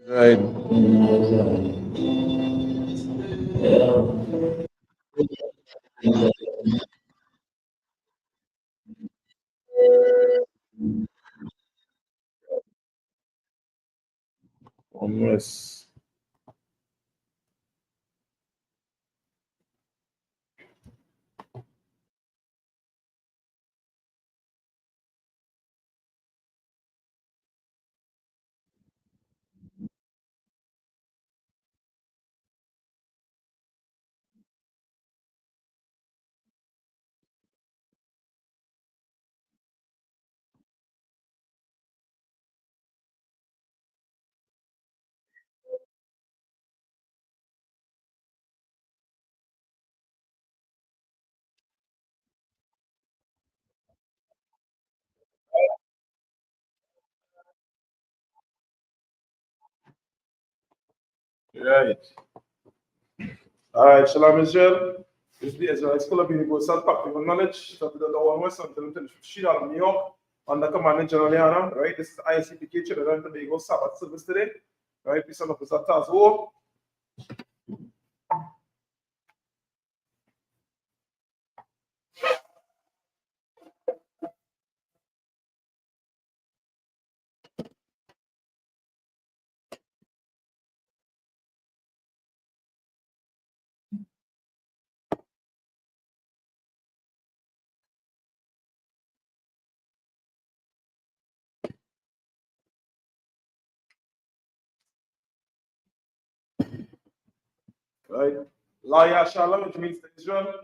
Right. Homeless. Right. All right, Shalom Israel. This is the Israel School of Universal Practical Knowledge. So, the one was something to Sheet out of New York under Command and General Liana, right? This is ISUPK Children today go Sabbath Service today, right? Peace and love to Satas War. Right? Laya Shalom, which means to Israel.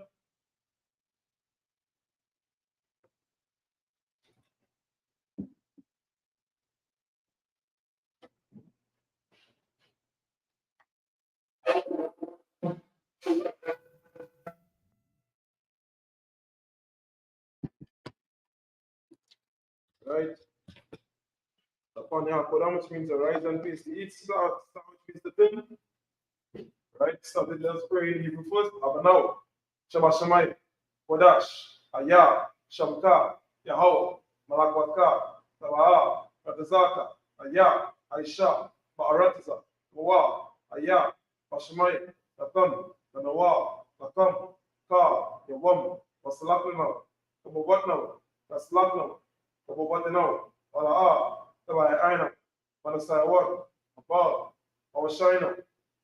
Right? Upon Yakodam, which means arise and face the east, south, which means the thing. Right? So let's pray in Hebrew first. Abanaw, Shabbat Shemayim, Kodash, Ayah, Shamka, Yahweh, Malakwaka, Tabaha, Ratazaka, Ayah, Aisha, Ba'aratiza, Noah, Ayah, Bashemayim, Tatan, Tanawa, Tatam, Ka, Yawam, Wasalakna, Kabubatna, Taslakna, Kabubatna, Wala'a, Tabaya Aina, Manasayawat, Abad, Awashayna,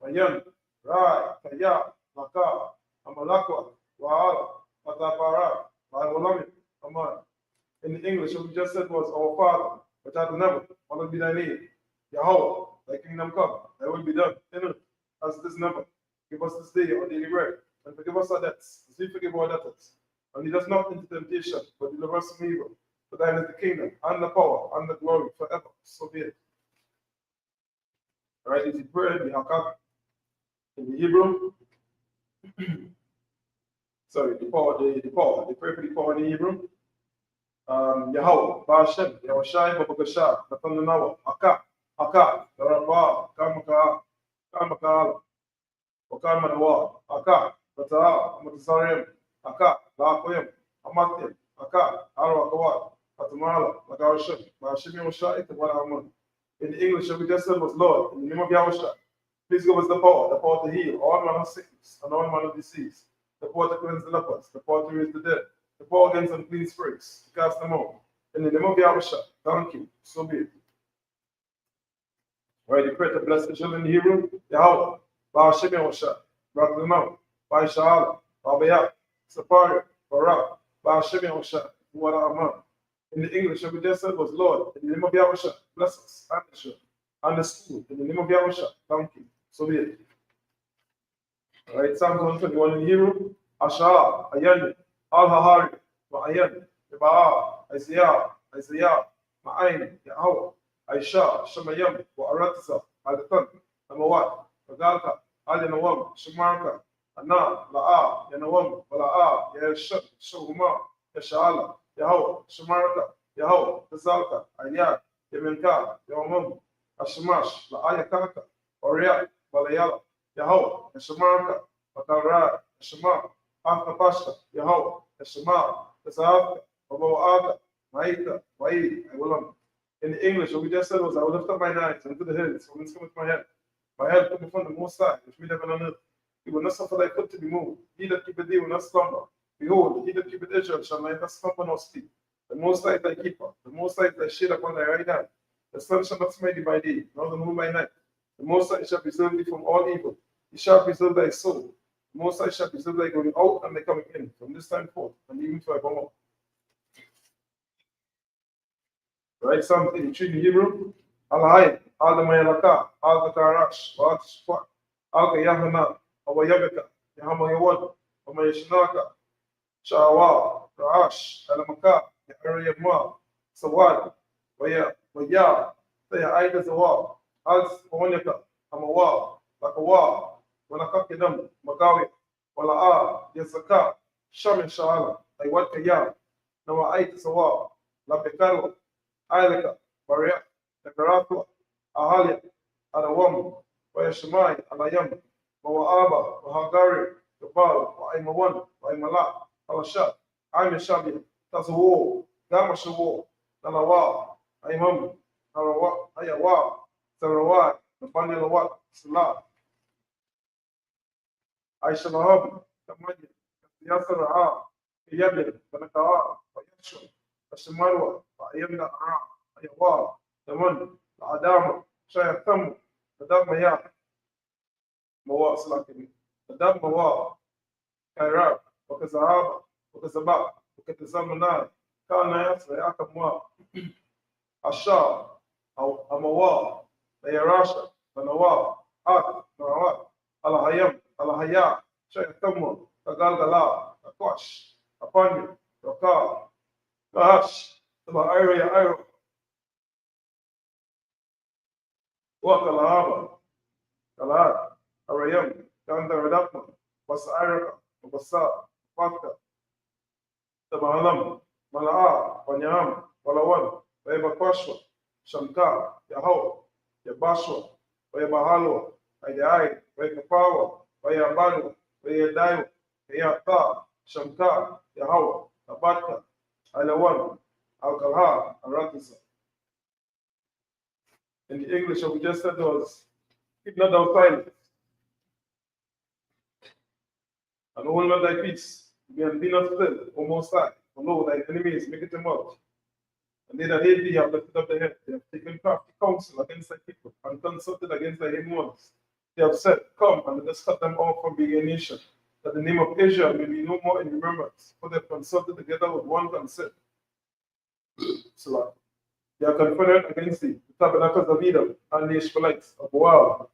Mayan, Rai, Kaya, Maka, Amalakwa, Wahala, Patapara, Malolami, Aman. In the English, what we just said was, Our Father, which art in heaven, hallowed be thy name. Yahweh, thy kingdom come, thy will be done in earth as this number. Give us this day our daily bread, and forgive us our debts, as we forgive our debtors. And lead us not into temptation, but deliver us from evil. For thine is the kingdom, and the power, and the glory forever. So be it. All right, is it prayer? The Hakak in the Hebrew. Sorry, the power, the prayer for the power in the Hebrew. Yahweh, Ba'ashem, Yahushai, Babakashah, Natananawa, Aka, Aka, Darabah, Kamaka, Kamakala, Okamanawa, Aka, Bata, Matasarim, Aka, Lakoyim, Amatim, Aka, Arawakawat, Patamala, Lagarashim, Ba'ashim Yahushai, Tawanaman. In the English, we just said was Lord, in the name of Yahushai, please give us the power to heal all manner of sickness and all manner of disease, the power to cleanse the lepers, the power to raise the dead, the power against unclean spirits, to cast them out. In the name of Yahushua, thank you. So be it. Right, you pray to bless the children in Hebrew. Yahweh, Ba'ashem Yahushua, Raklimau, Ba'ishala, Ba'bayat, Sapari, Barak, Ba'ashem Yahushua, Wara. In the English, what we just said was Lord, in the name of Yahushua, bless us, and the church, and the school, in the name of Yahushua, thank you. So be it. All right, Psalms 121 in Hebrew. Asha, Ayan, Al Hahari, Ma'ayan, Ba'a, Isaiah, Ma'ain, Yahweh, Aisha, Shemayam, Wa'aratisa, Adatan, Namawat, Magalka, Alinawam, Shemarka, Ana, La'a, Yanawam, Wala'a, Yashak, Shahuma, Yashala, Yahweh, Shemarka, Yahweh, Tazalka, Ayat, Yemenka, Yawamam, Ashamash, La'a Yakaka, Oriya, Balayala, Yahweh, Shemarka, Patara, Shema, Akapasha, Yahweh, Shema, Tasafka, Babaaka, Maika, Wai, Wilam, In the English, what we just said was, I will lift up my eyes unto the hills, from whence cometh my help. My help cometh from the Most High, which made heaven and earth. He will not suffer thy foot to be moved. He that keepeth thee will not slumber. Behold, he that keepeth Israel shall neither slumber nor sleep. The Most High is thy keeper. The Most High is thy shade upon thy right hand. The sun shall not smite thee by day, nor the moon by night. The Most High shall preserve thee from all evil. He shall preserve thy soul. The Most High shall preserve thy going out and thy coming in, from this time forth, and even forevermore. Right? Psalm 83 in Hebrew. Al-Hayy, Al-Damayalaka, Al-Dakarash, Al-Tishfa, Al-Kayahana, Awayabeka, Yahamayawad, Amayashinaka, Shawa, Raash, Alamaka, Yarayamwa, Sawad, Waya, Taya Aida Zawa, Al-Sawanyaka, Amawa, Lakawa, Wanakakidam, Magawi, Wala'a, Yazaka, Shamin Shaala, Aywat Kaya, Nawa Aita Sawa, Labekaro, Ailaka, Baria, Nakaratu, Ahalia, Adawam, Wayashimai, Alayam, Mawaaba, Wahagari, Gabal, Waimawan, Waimala, Alashat, Aimishabi, Tazawo, Gamashawo, Nalawa, Aimam, Narawa, Ayawa, Sarawat, Nabanilawat, Salah, Aishalahab, Kamadi, Yasara, Yabi, Banakawa, Wayashu, Ashimarwa, Ayamna, Ayawa, Daman, Adama, Shayatam, Adab Maya, Mawa Salakimi, Adab Mawa, Kairab, Wakazahaba, Wakazaba, Wakazamana, Kana Yakamwa, Asha, Amawa, Nayarasha, Nanawa, At, Narawat, Alahayam, Alahaya, Shayatam, Tagalgala, Akwash, Apanya, Raka, Gahash, Area, Iro, Wakalahaba, Kalad, Arayam, Gandaradapma, Wasairaka, Wasa, Fatka, Tabahalam, Malaa, Panyam, Walawan, Vayabakwashwa, Shamka, Yahoo, Yabashwa, Vayabahalo, Ayai, Vayakapawa, Vayabanu, Vayadayu, Vayata, Shamka, Yahoo, Tabatka, Alawan, Alkalha, Aratisa. In the English, what we just said was, keep not thou silent, and hold not thy peace, be not still, O Most High, for lo, thy enemies make it them out. And they that hate thee have lifted up their head. They have taken crafty counsel against thy people, and consulted against thy hidden ones. They have said, come, and let us cut them off from being a nation, that the name of Israel may be no more in remembrance, for they have consulted together with one consent. So, they are confederate against thee, the tabernacles of Edom, and the Ishmaelites of Moab,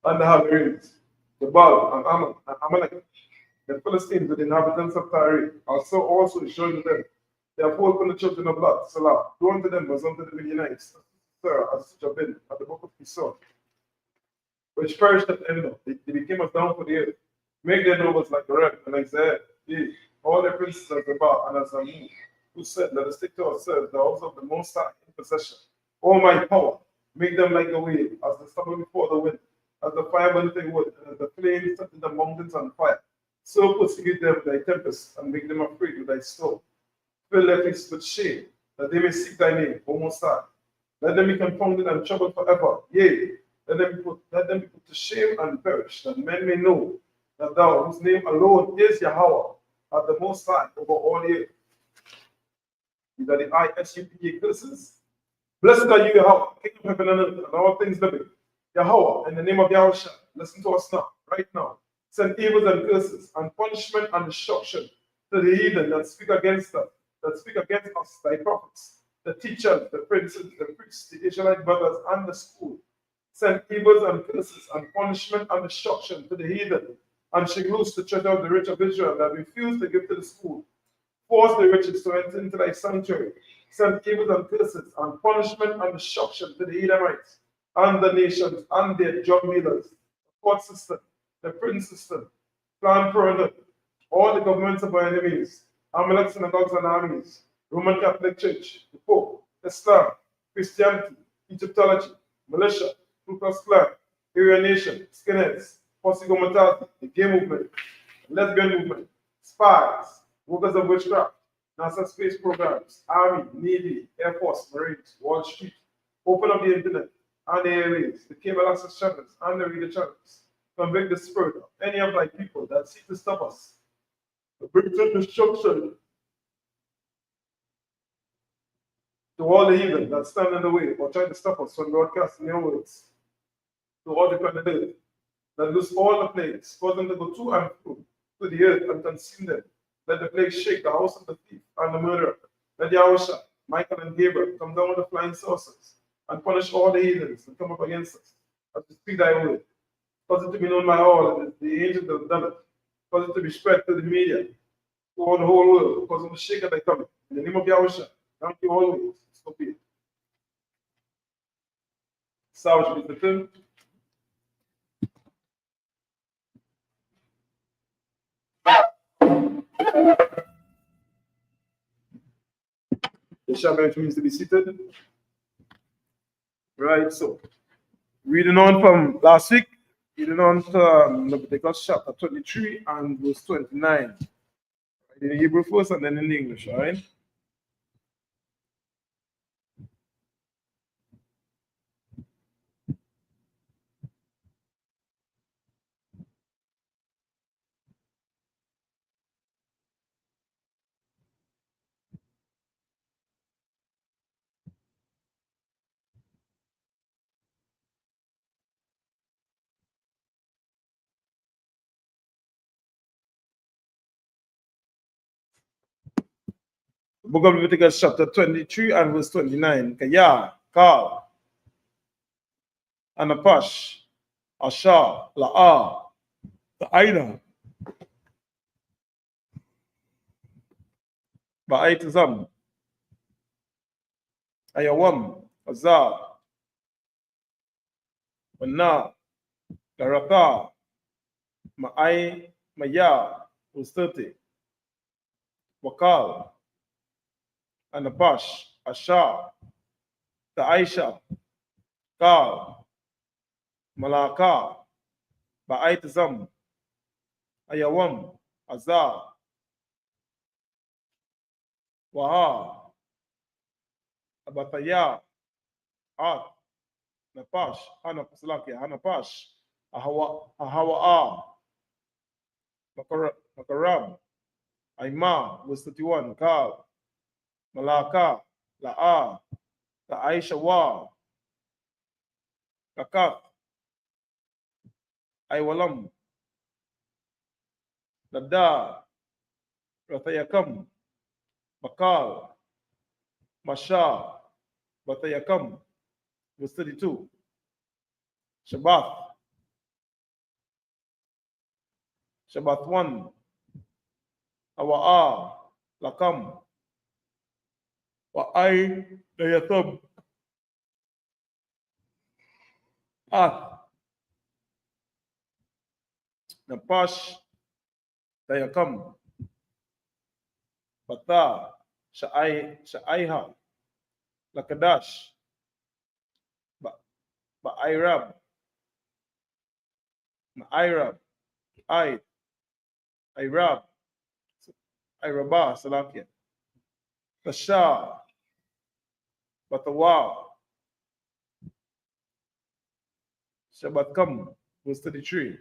and the Hagarenes, the Baal, and Ammon, and Amalek, the Philistines, the inhabitants of Tyre, also showing them. They have fought from the children of Lot, Salah, do unto them as unto the Midianites, Sarah, as Jabin, at the book of Esau, which perished at Endor. They became as down for the earth. Make their nobles like Reb and like Zed, all their princes as Zebah and as Amu, who said, let us take to ourselves the house of the Most High in possession. O my power, make them like the wave, as the stubble before the wind, as the fire burning wood, and as the flames set the mountains on fire. So persecute them with thy tempest, and make them afraid with thy storm. Fill their faces with shame, that they may seek thy name, O Most High. Let them be confounded and troubled forever. Yea, let them be put to shame and perish, that men may know that thou, whose name alone is Yahweh, art the Most High over all the earth. These are the ISUPK curses. Blessed are you, Yahweh, King of heaven and earth, and all things living. Yahweh, in the name of Yahushua, listen to us now, right now. Send evils and curses, and punishment and destruction to the heathen that speak against us, thy prophets, the teachers, the princes, the priests, the Israelite brothers, and the school. Send evils and curses, and punishment and destruction to the heathen, and shake loose the treasure of the rich of Israel that refuse to give to the school. Force the riches to enter into thy sanctuary. Send evils and curses, and punishment and destruction to the Edomites, and the nations, and their drum dealers, the court system, the prince system, Planned Parenthood, all the governments of our enemies, Amalek synagogues and armies, Roman Catholic Church, the Pope, Islam, Christianity, Egyptology, militia, Ku Klux Klan, Aryan Nation, skinheads, Posse Comitatus, the gay movement, lesbian movement, spies, workers of witchcraft, NASA space programs, Army, Navy, Air Force, Marines, Wall Street. Open up the internet and the airways, the cable access channels, and the radio channels. Convict the spirit of any of thy people that seek to stop us. To bring to destruction to all the heathen that stand in the way or try to stop us from broadcasting your words to all the planet earth, that loose all the plagues, cause them to go to and fro to the earth and consume them. Let the plagues shake the house of the thief and the murderer. Let Yahusha, Michael, and Gabriel come down with the flying saucers and punish all the heathens that come up against us as we speak thy word. Cause it to be known by all that the angels have done it. Cause it to be spread to the media, to all the whole world, because of the shake that they come. In the name of Yahusha, thank you always. So be it. Salvage be the film. The Shabbat means to be seated. Right, so reading on from last week, reading on to Leviticus chapter 23 and verse 29. In the Hebrew first and then in the English, all right? Book of Leviticus chapter 23 and verse 29. Kaya, Kal, Anapash, Asha, La'a, Ta'ida, Ba'aitazam, Ayawam, Azar, Mana, Garata, Ma'ai, Maya, was 30. Wakal, Anapash, Asha, Ta'aisha, Kal, Malaka, Ba'aitazam, Ayawam, Azar, Waha, Abataya, At, Napash, Hanapash, Ahawa'a, Makarab, Aima, was 31, Kal, Malaka, La'a, Ta'aisha Wa, Kakat, Aiwalam, Nada, Ratayakam, Bakal, Masha, Batayakam, was 32. Shabbat 1, Awa'a, Lakam, Wa'ai, Dayatab, At, Napash, Dayakam, Bata, Sha'aiha, Lakadash, Ba'airab, Ma'airab, Irab, Iraba, Salakia, Tasha, Batawa, Shabbatkam, verse 33.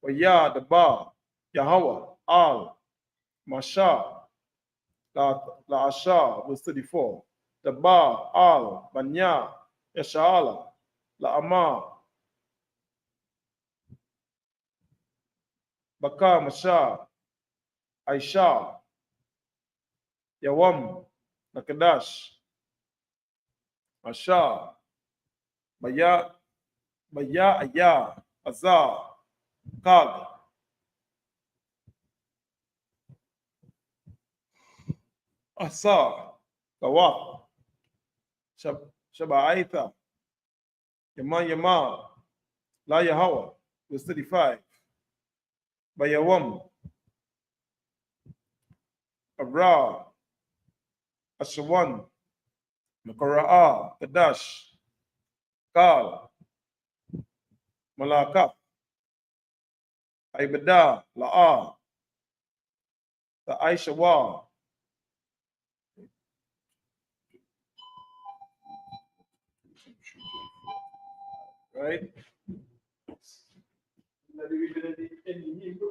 Waya, the Ba, Yahweh, Al, Masha, La Asha, verse 34. The Ba, Al, Banya, Yasha'ala, La Ama, Baka, Masha, Aisha, Yawam, Nakadash, Asha, Baya, Aya, Azar, Kag, Asa, Kawak, Shaba'aitha, Yama, La Yahweh, verse 35. Bayawam, Abra, Ashawan, Makara'a, Kadash, Kal, Malaka, Ibada, La'a, the Aishawa, Right? Let me read it in Hebrew.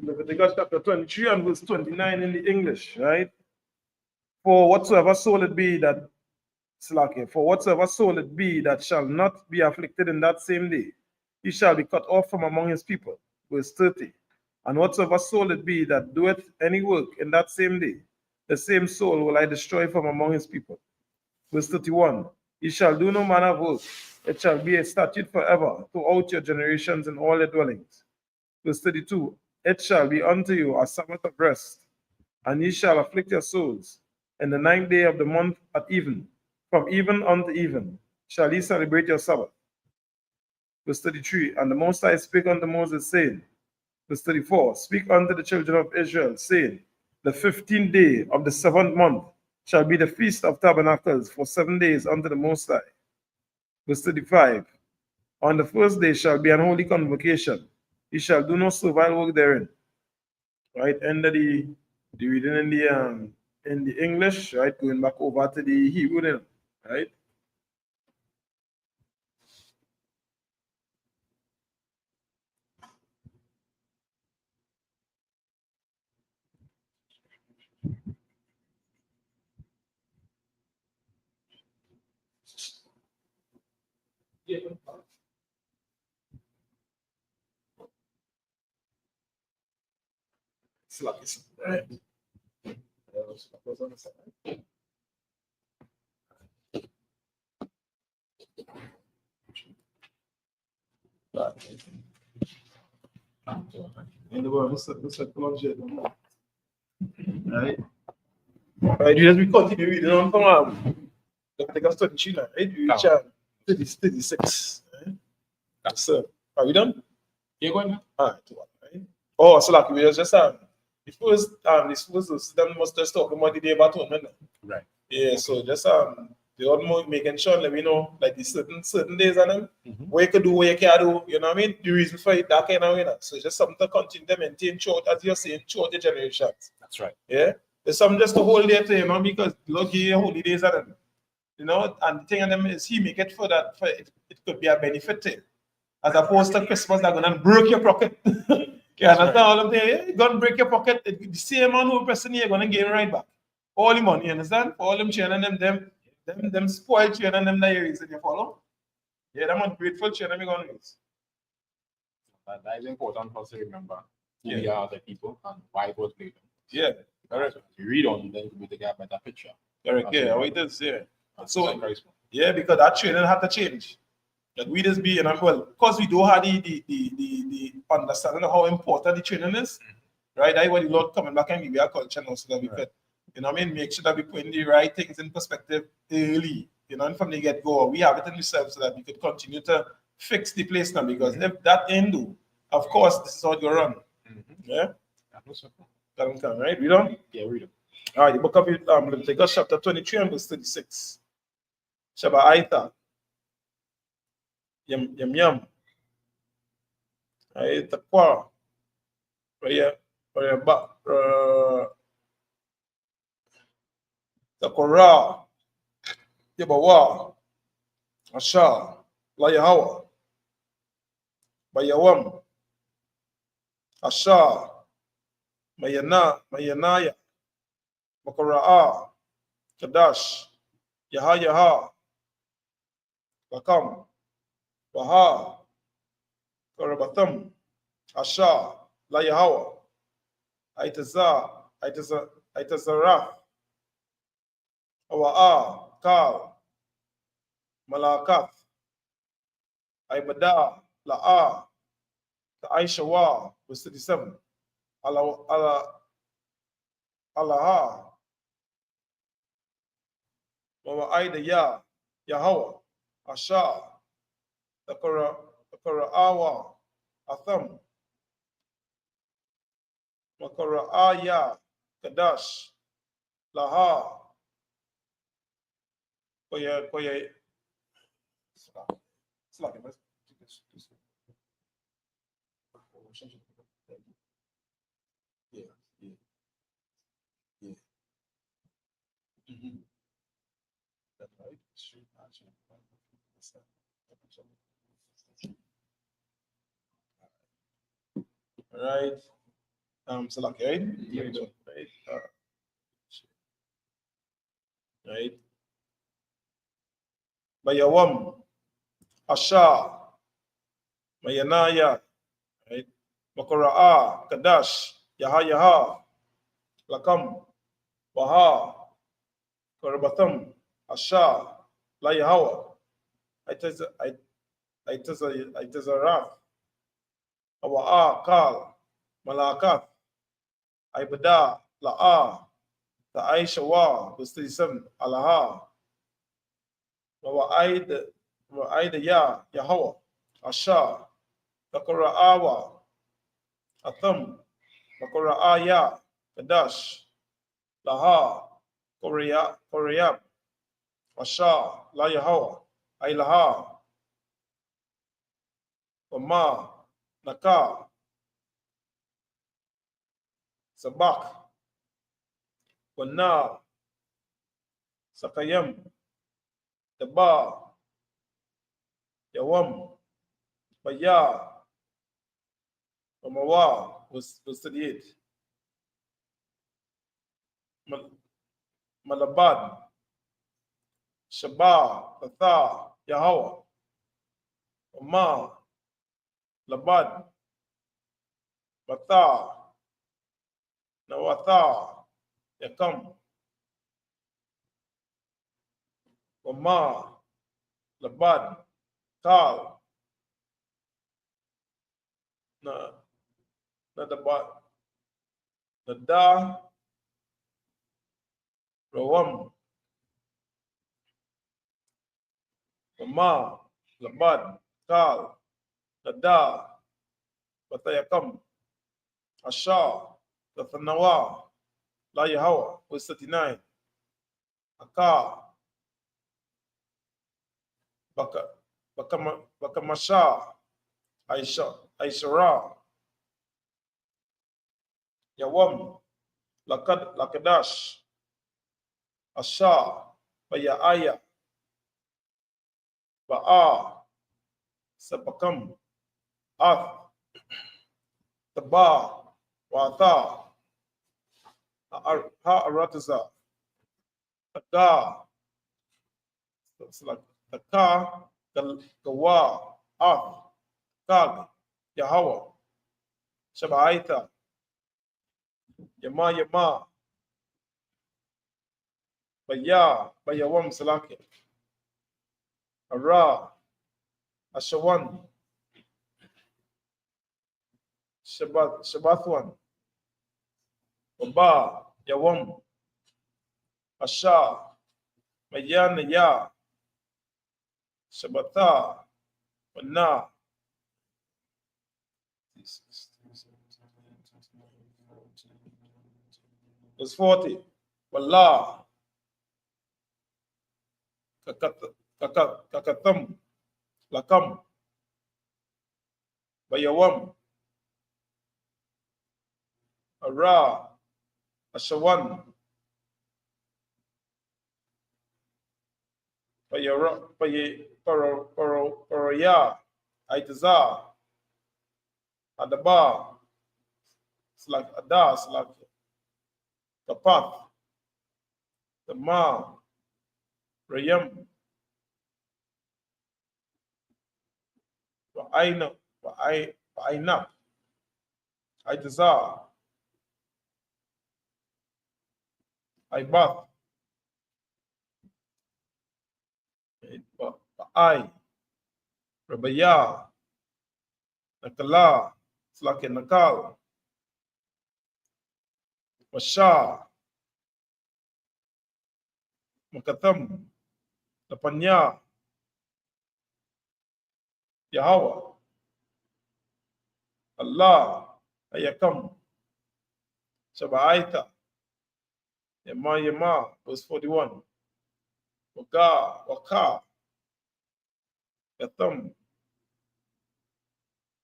Leviticus chapter 23 and verse 29 in the English, right? For whatsoever soul it be that for whatsoever soul it be that shall not be afflicted in that same day, he shall be cut off from among his people. Verse 30. And whatsoever soul it be that doeth any work in that same day, the same soul will I destroy from among his people. Verse 31. He shall do no manner of work. It shall be a statute forever throughout your generations in all your dwellings. Verse 32. It shall be unto you a Sabbath of rest, and ye shall afflict your souls. In the 9th day of the month at even, from even unto even, shall ye celebrate your Sabbath. Verse 33. And the Most High spake unto Moses, saying, verse 34. Speak unto the children of Israel, saying, the 15th day of the 7th month shall be the feast of tabernacles for 7 days unto the Most High. Verse 35. On the first day shall be an holy convocation. Ye shall do no servile work therein. Right? End of the reading in the English, right? Going back over to the Hebrew then, right? Yeah. Right? Right? Right, as we continue reading on from Leviticus 23, right? We reach 36. Right? So, are we done? Yeah, go ahead. All right. Oh, so like we just the first them must just talk about the day of atonement. Right. Yeah, so just the almost making sure that we know like the certain days on them, what you could do, what you can't do, you know what I mean? The reason for it, that kind of way. So just something to continue to maintain short, as you're saying, short the generations. That's right. Yeah. There's something just to hold there to, you know, because lucky holidays on them. You know, and the thing on them is he make it for that for it could be a benefit to him. As opposed to Christmas, they're gonna break your pocket. You understand all I'm saying? Yeah, you're gonna break your pocket. The same man who person you're gonna gain right back. All the money, you understand? For all them children, them spoiled children, them that you raise, you follow? Yeah, them ungrateful children you're gonna raise. That is important for us to remember who Yeah. we are, the people, and why it was made. Yeah, correct. As we read on, then we get a better picture. Correct. Yeah, how it is, yeah. So very small. yeah, because that training had to change. Like we just be, and well, because we do have the understanding of how important the training is, right? That's why the Lord coming back and give you a culture now, so that we could, you know what I mean, make sure that we put the right things in perspective early, you know, and from the get go, we have it in ourselves so that we could continue to fix the place now. Because if that ain't do, of course, this is how it go run. Yeah, that right? Read on. Yeah, read it. All right, the book of Leviticus chapter 23 and verse 36. Shaba Aita. Yam. Aita kwa. Raya ba. Takora. Yabawa. Asha. Layahawa. Bayawam. Asha. Mayanaya. Makoraa. Kadash. Yaha. Bakam. Baha. Karabatam. Asha. Layahawa. Aitazarah. Awaa. Kal. Malakat. Aibada. La'a. Aishawa. Verse 37. Alaha. Aida Ya, Yahweh, Asha, Takara Awa, Atham, Makara Aya, Kadash, Laha, Koya. Slack it, let's do this. Yeah, yeah, yeah. Mhm. That's right. All right. Slack, right? Yeah. Right. Right. Bayawam, Asha, Mayanaya, right? Makara'a, Kadash, Yaha, Lakam, Waha, Karabatham, Asha, La Yahawa, Itazarath, Awa'a, Kal, Malakat, Ibada, La'a, the Aisha Wa, was 37, Alaha, Wa'aida Ya, Yahawa, Asha, Takara'awa, Atham, Makora'aya, Kadash, Laha, Koreab, Asha, La Yahawa, Ailaha, Wama, Naka, Sabak, Wana, Sakayam, Daba, Yawam, Baya, Wamawa, was 38. Malabad, Shabah, Tatha, Yahawa, Wama, Labad, Bata, Nawatha, Yakam, Wama, Labad, Tal, na Nadaba, Nada, Rawam, Wama, Labad, Tal, Nada, Batayakam, Asha, Tathanawa, La Yahawa, was 39. Aka, Bakamasha, Aishara, Yawam, Lakadash, Asha, Bayaaya, Ba'a, Sabakam, Ath, Taba, Watha, Arataza, Aga, it's like Taka, Gawa, Ath, Kag, Yahawa, Shabaita, Yama, Bayawam Salaki, Ara, Ashawan, Shabathwan, Baba, Yawam, Asha, Mayan Ya, Shabatha, Wana. Verse 40. Wallah, Kakatham, Lakam, Bayawam, Ara, Ashawan, Paraya, Aitaza, Adaba, Slak Ada, Slak Kapath, Tama, Rayam, Wa'aina, Aitaza, Aibath, Ba'ai, Rabaya, Nakala, Slak Nakal, Masha, Makatam, Lapanya, Yahweh, Allah, Ayakam, Shabaita, Yama, verse 41. Waka, Waka, Yatam,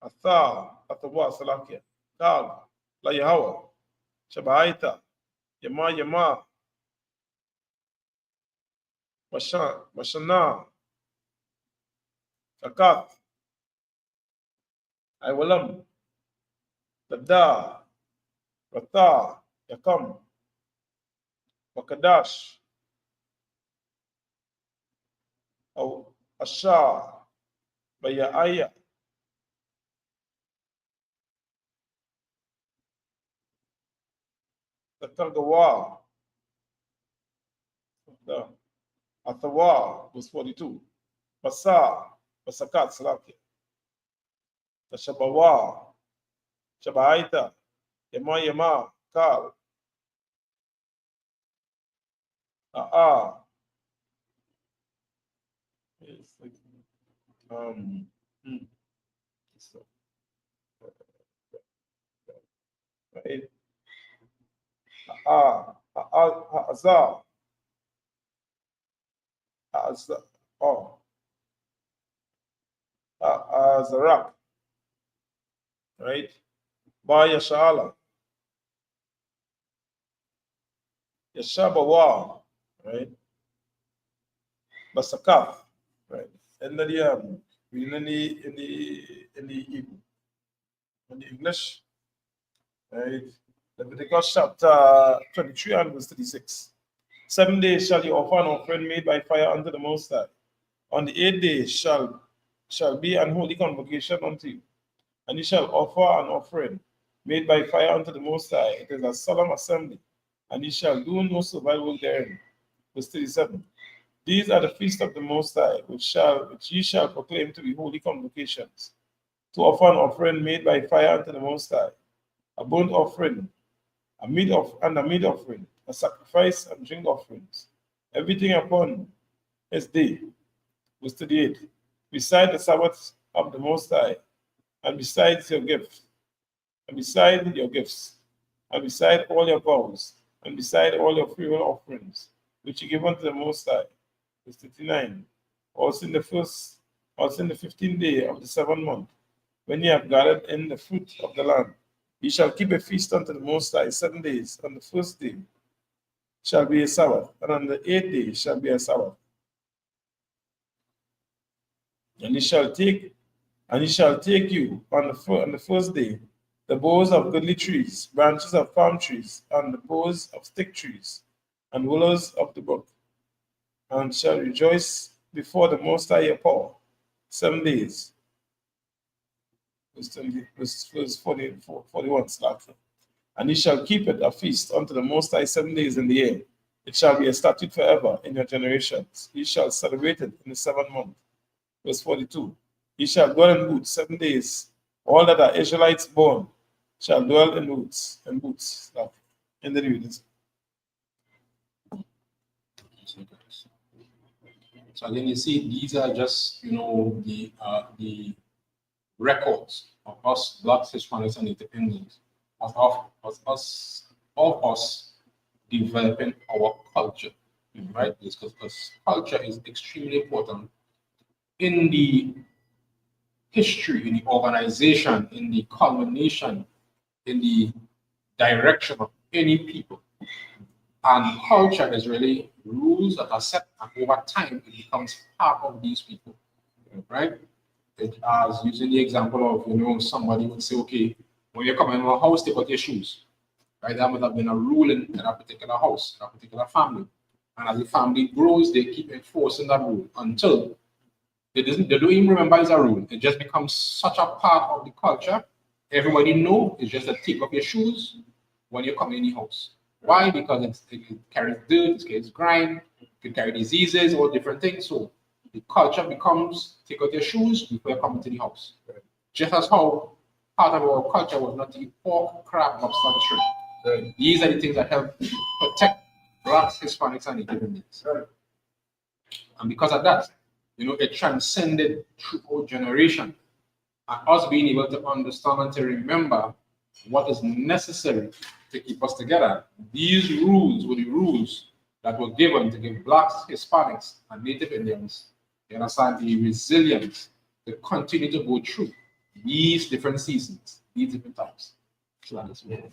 Atha, Atawa, Salakia, Kag, La Yahweh, Shabaita, Yama, Mashana, Kakat, Iwalam, Dada, Rata, Yakam, Wakadash, أو الشاع بيايا الترجوا الثوا was 42 بسا بسكات سلاكي تشبوا شبايتا يما كال Yes, um so, right. Azar Azar oh Azarak, right? Ba Yashala Yashabawa, right? Basakath, right? And then in the English, right? Leviticus chapter 23 and verse 36. 7 days shall you offer an offering made by fire unto the Most High. On the 8th day shall be an holy convocation unto you, and you shall offer an offering made by fire unto the Most High. It is a solemn assembly, and you shall do no servile work therein. Verse 37. These are the feasts of the Most High, which ye shall proclaim to be holy convocations, to offer an offering made by fire unto the Most High, a burnt offering, a meat offering, a sacrifice and drink offerings, everything upon his day. Verse 38. Beside the Sabbath of the Most High, and besides your gifts, and beside your gifts, and beside all your vows, and beside all your freewill offerings, which you give unto the Most High. Verse 39. Also in the 15th day of the 7th month, when ye have gathered in the fruit of the land, ye shall keep a feast unto the Most High 7 days. On the first day shall be a Sabbath, and on the 8th day shall be a Sabbath. And ye shall take you on the first day the boughs of goodly trees, branches of palm trees, and the boughs of stick trees, and willows of the brook, and shall rejoice before the Most High your power 7 days. Verse 41 starts. And ye shall keep it a feast unto the Most High 7 days in the year. It shall be a statute forever in your generations. Ye shall celebrate it in the 7th month. Verse 42. Ye shall dwell in booths 7 days. All that are Israelites born shall dwell in booths. In the readings. So again, you see, these are just the records of us Black Hispanics and independents, of us developing our culture, right? Because culture is extremely important in the history, in the organization, in the culmination, in the direction of any people. And culture is really rules that are set, and over time it becomes part of these people, right? As using the example of somebody would say, okay, when you come into a house, take out your shoes, right? That would have been a rule in a particular house, in a particular family, and as the family grows, they keep enforcing that rule until they don't even remember it's a rule. It just becomes such a part of the culture. Everybody knows it's just a take off your shoes when you come in the house. Why? Because it carries dirt, it carries grime, it can carry diseases or different things. So the culture becomes take out your shoes before you come into the house. Just as how part of our culture was not to eat pork, crab, lobster, and shrimp. These are the things that help protect Blacks, Hispanics, and Native Indians. Right. And because of that, it transcended through generation. And us being able to understand and to remember what is necessary to keep us together. These rules were the rules that were given to give Blacks, Hispanics, and Native Indians, you understand, the resilience to continue to go through these different seasons, these different times. So that is what.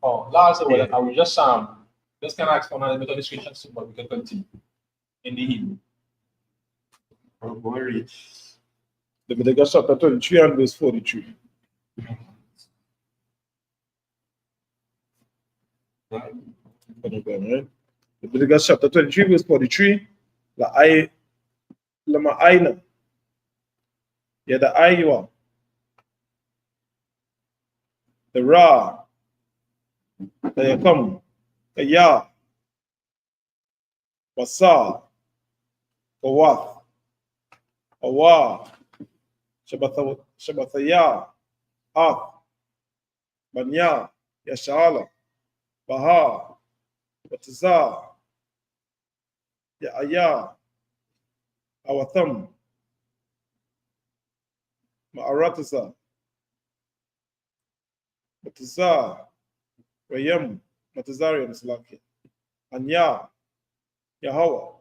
Oh, last one, I will just kind of explain a bit of the scriptures so but we can continue in the Hebrew. Leviticus chapter 23 and verse 43. Right? Leviticus chapter 23 verse 43. Lama aina. Yeah, the aywa. The ra. The yakam. The ya. Wasa. Kawath. Awa. Shabbathaya. Ath. Banya. Yashala. Baha. Batiza. Ya'aya. Awatham. Ma'aratasa. Batiza. Rayam. Matazarian Slaki. Anya. Yahweh.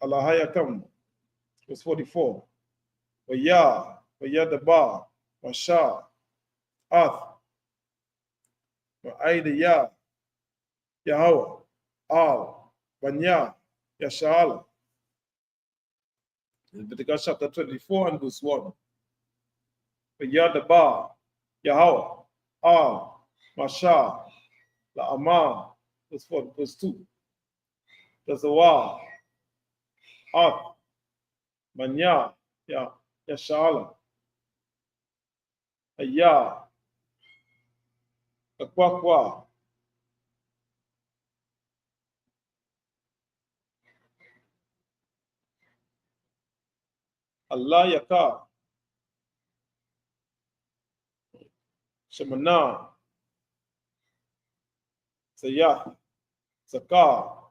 Allahayakam. Verse 44. Waya. Wayadaba. Washa. Ath. Ma'aida. Yahweh. Al. Banya. Yashala. Leviticus chapter 24 and verse 1. Yadaba, Yahweh, Al, Masha, La'ama, verse 4, verse 2. Tazawa, At, Manya, Yashala, Aya, Akwakwa, Allah Yaka, Shemana, Sayah, Zakar,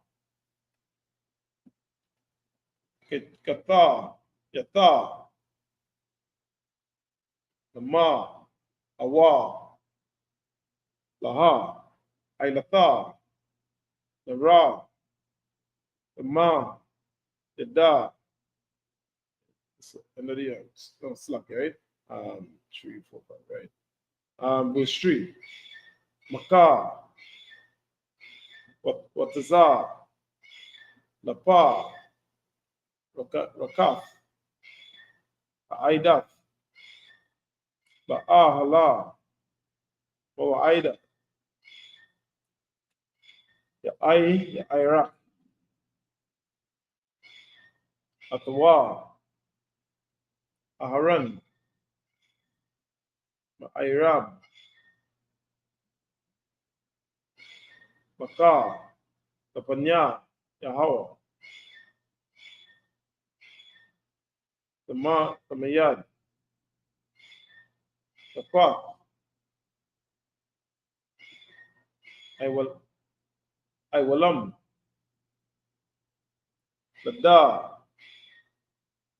Kata, Yata, Lama, Awa, Laha, Ailata, Nara, Lama, Yada, another year, no, slack, right? 3, 4, 5, right? Verse 3. Maka, Wataza, Lapa, Rakaf, Aidat, Ba'ahala, Ba'aida, Ya Iraq, Atawa, Aharan, Ma'irab, Maka, Tapanya, Yahweh, Tamayad, Tapat, Iwalam, Lada,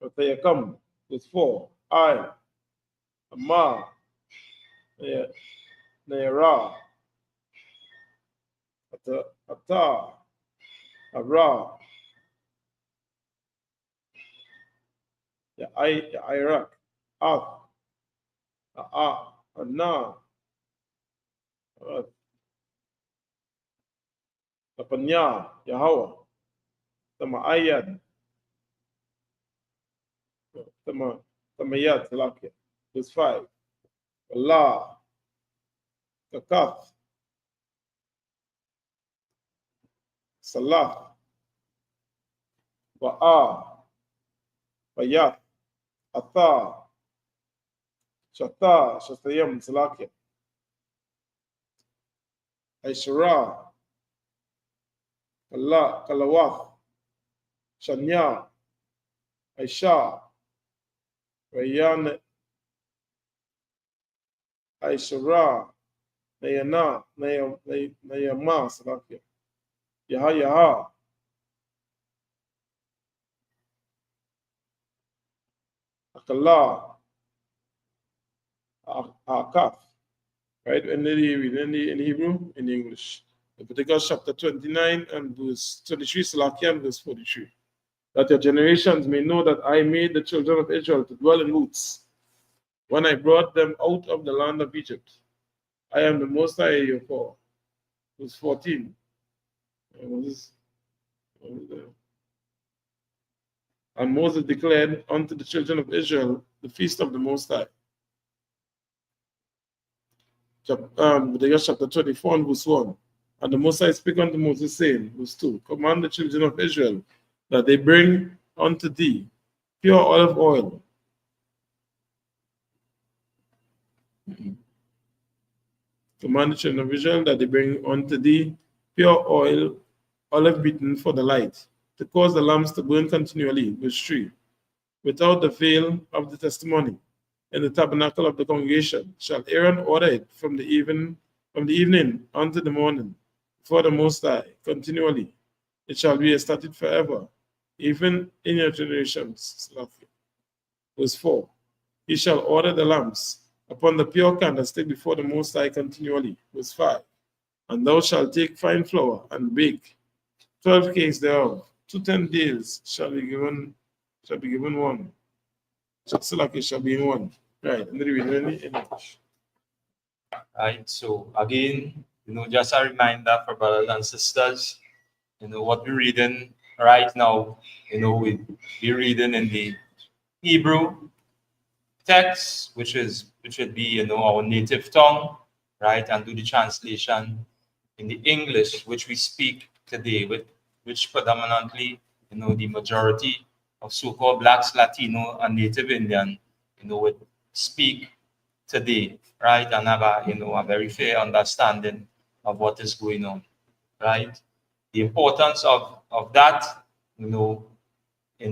Ratayakam, verse 4. I, Ama, Nayara, Ata, Ara, Ya Iraq, Ak, Anna, Tapanya, Yahweh, Tamayad, Tamayad, Salakia, verse 5. Allah, Kakath, Salah, Ba'a, Bayat, Atha, Shata, Shatayam, Salakia, Aishara, Kala, Kalawath, Shanya, Aisha, Rayan, Aishara, Nayana, Nayama, Salakia, Yaha, Akala, Akath, right? In the Hebrew, in the English. Leviticus chapter 29 and verse 23, Salakia and verse 43. That your generations may know that I made the children of Israel to dwell in woods when I brought them out of the land of Egypt. I am the Most High your God. Verse 14. And Moses declared unto the children of Israel the feast of the Most High. Leviticus chapter 24 and verse 1. And the Most High spake unto Moses, saying, verse 2, command the children of Israel that they bring unto thee pure olive oil. Command the children of Israel that they bring unto thee pure oil, olive beaten for the light, to cause the lamps to burn continually. Verse 3. Without the veil of the testimony, in the tabernacle of the congregation, shall Aaron order it from the evening unto the morning, before the Most High, continually. It shall be established forever, even in your generations. Verse 4. He shall order the lamps upon the pure candlestick before the Most High continually. Verse 5. And thou shalt take fine flour and bake 12 cakes thereof. 2 10 days shall be given one. It shall be in one. Right, and then we read in English. Right, so again, just a reminder for brothers and sisters, what we're reading right now, we're reading in the Hebrew text, which would be, our native tongue, right, and do the translation in the English, which we speak today, which predominantly, the majority of so-called Blacks, Latino, and Native Indian, would speak today, right, and have a very fair understanding of what is going on, right? The importance of that, in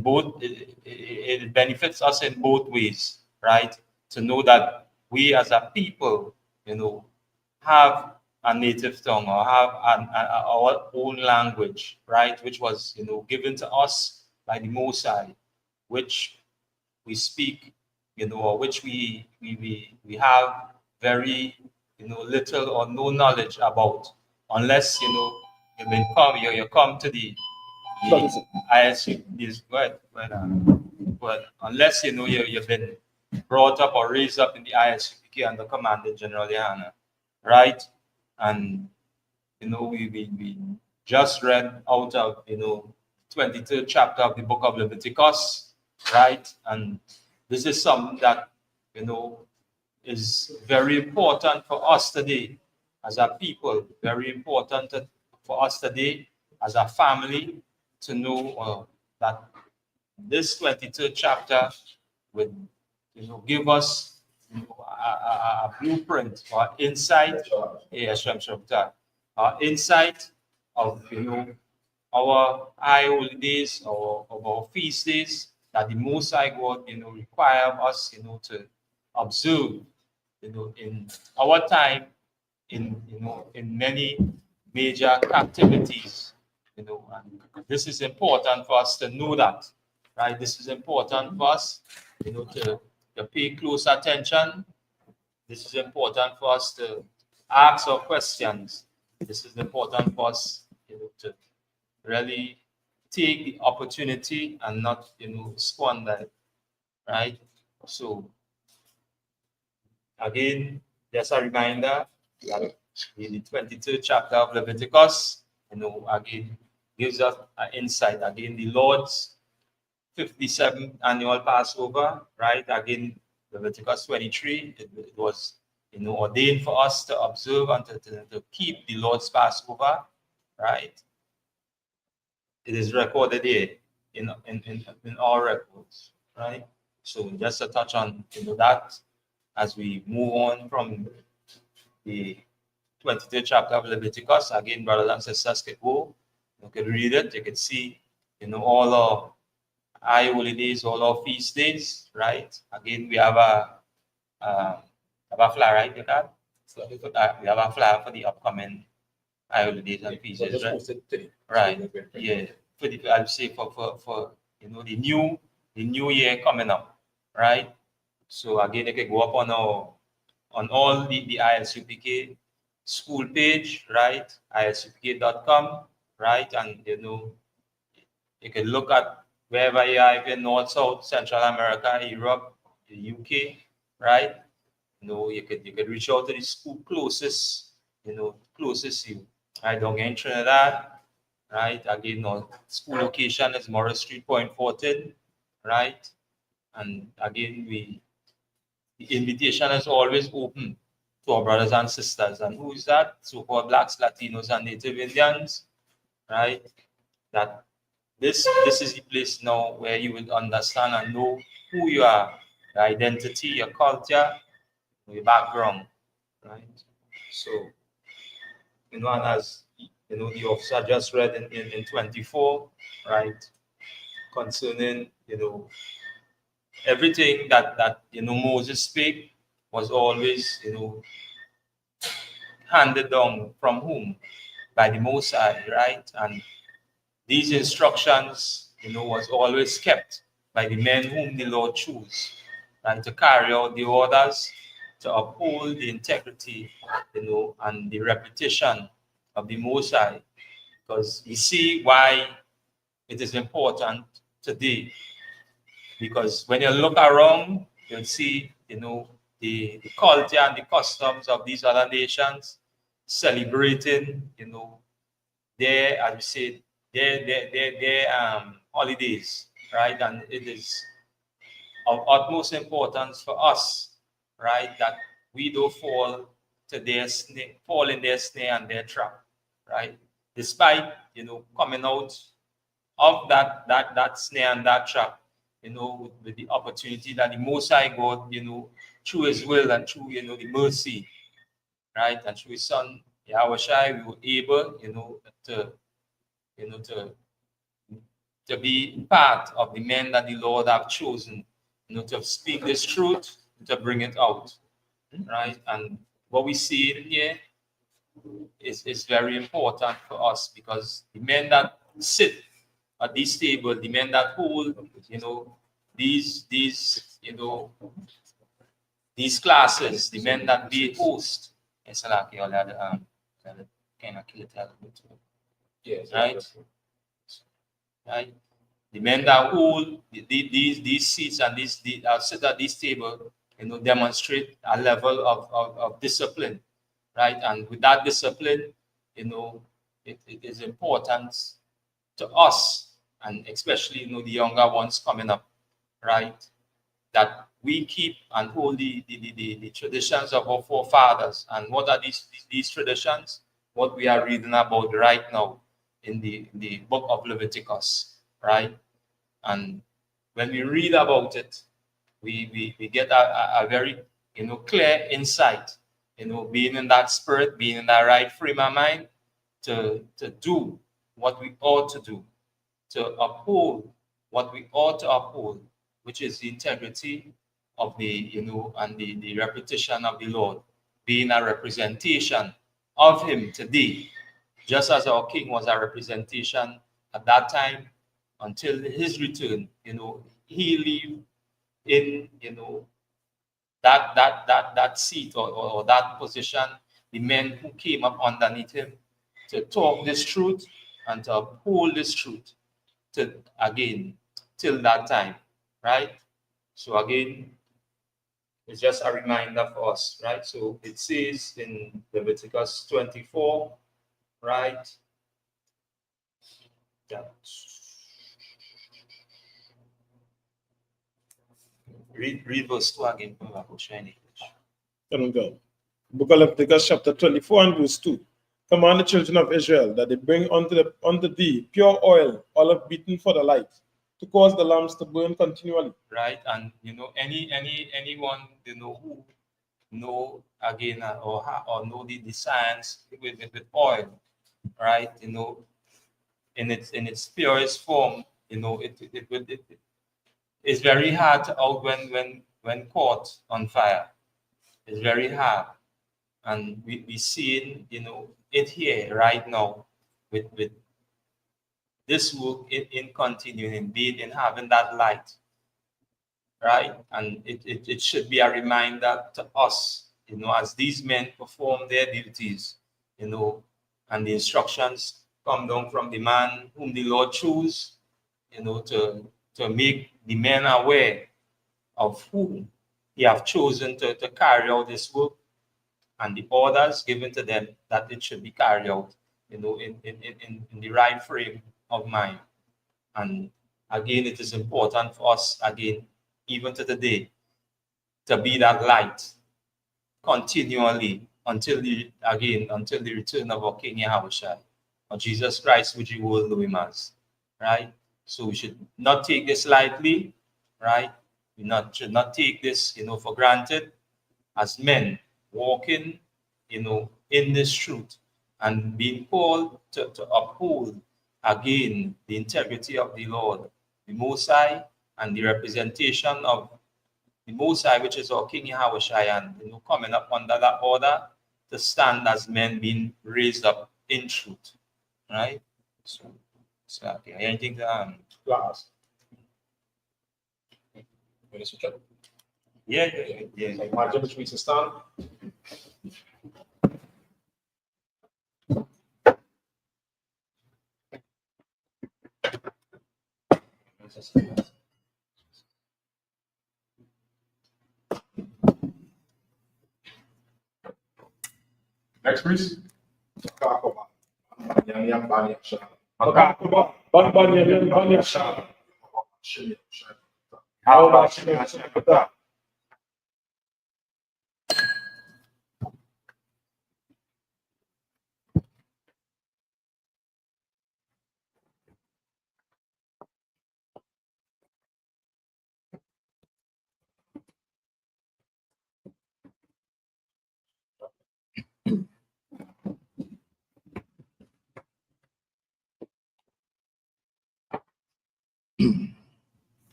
both, it benefits us in both ways, right? To know that we as a people, have a native tongue or have our own language, right? Which was, given to us by the Most High, which we speak, or which we have very, little or no knowledge about, unless, you come to the ISU, but unless, you've been brought up or raised up in the ISUPK under Commandant General Yana, right? And, we just read out of, 23rd chapter of the book of Leviticus, right? And this is something that, is very important for us today as a people, very important for us today as a family to know that this 23rd chapter would, give us, a blueprint or insight, insight of, our high holidays or of our feast days that the Most High God, require us, to observe, in our time, in many major captivities, and this is important for us to know that, right? This is important for us, to pay close attention. This is important for us to ask our questions. This is important for us, to really take the opportunity and not, squander it, right? So, again, just a reminder that in the 23rd chapter of Leviticus, again, gives us an insight. Again, the Lord's 57th annual Passover, right? Again, Leviticus 23, it was, ordained for us to observe and to keep the Lord's Passover, right? It is recorded here in our records, right? So just to touch on that as we move on from the 23rd chapter of Leviticus. Again, brothers and sisters can go, you can read it, you can see, all our high holidays, all our feast days, right? Again, we have a flyer, right? You got? We have a flyer for the upcoming high holidays and feast days, right? Right. Yeah. For the, I'll say for the new year coming up, right? So again, you can go up on all the ISUPK school page, right? ISUPK.com, right? And you can look at wherever you are, if you're North, South, Central America, Europe, the UK, right? You could reach out to the school closest, closest to you. Right, down in Trinidad, right? Again, school location is Morris Street, Point 14, right? And again, the invitation is always open to our brothers and sisters. And who is that? So-called Blacks, Latinos, and Native Indians, right? That this is the place now where you will understand and know who you are, your identity, your culture, your background, right? So, and as the officer just read in 24, right, concerning everything that Moses spake was always handed down from whom? By the Most High, right? And these instructions, was always kept by the men whom the Lord chose, and to carry out the orders, to uphold the integrity, and the reputation of the Most High. Because you see why it is important today. Because when you look around, you'll see, the culture and the customs of these other nations celebrating, their, as we said, their holidays, right? And it is of utmost importance for us, right, that we don't fall to fall in their snare and their trap, right? Despite coming out of that snare and that trap, with the opportunity that the Most High God, through His will and through the mercy, right, and through His Son Yahushua, we were able, to to be part of the men that the Lord have chosen, to speak this truth, to bring it out, right? And what we see in here is very important for us, because the men that sit at this table, the men that hold, these classes, the men that they host, right? Right? The men that hold these seats and sit at this table, demonstrate a level of discipline, right? And with that discipline, it is important to us, and especially the younger ones coming up, right? That we keep and hold the traditions of our forefathers. And what are these traditions? What we are reading about right now in the book of Leviticus, right? And when we read about it, we get a very clear insight, being in that spirit, being in that right frame of mind to do what we ought to do, to uphold what we ought to uphold, which is the integrity of the and the reputation of the Lord, being a representation of Him today, just as our King was a representation at that time until His return. He lived in that seat or that position, the men who came up underneath Him to talk this truth and to uphold this truth again till that time, right? So again, it's just a reminder for us, right? So it says in Leviticus 24, right? Yeah. Read verse 2 again. Let them go. Book of Leviticus chapter 24 and verse 2. Command the children of Israel that they bring unto thee pure oil, olive beaten for the light, to cause the lamps to burn continually. Right? And anyone who know again or know the science with oil, right? In its purest form, it's very hard to out when caught on fire. It's very hard. And we see it here right now with this work in continuing, being in having that light, right? And it should be a reminder to us, as these men perform their duties, and the instructions come down from the man whom the Lord chose, to make the men aware of who he have chosen to carry out this work, and the orders given to them that it should be carried out, in the right frame of mind. And again, it is important for us, again, even to today, to be that light continually until the return of our King Yahushua, or Jesus Christ, which you will know him as, right? So we should not take this lightly, right? We should not take this, for granted, as men walking, in this truth and being called to uphold again the integrity of the Lord, the Most High, and the representation of the Most High, which is our King Yahushua, and coming up under that order to stand as men being raised up in truth, right? So okay. Anything to Last. Let me switch up. Yeah. Like margin between stand. Next, please.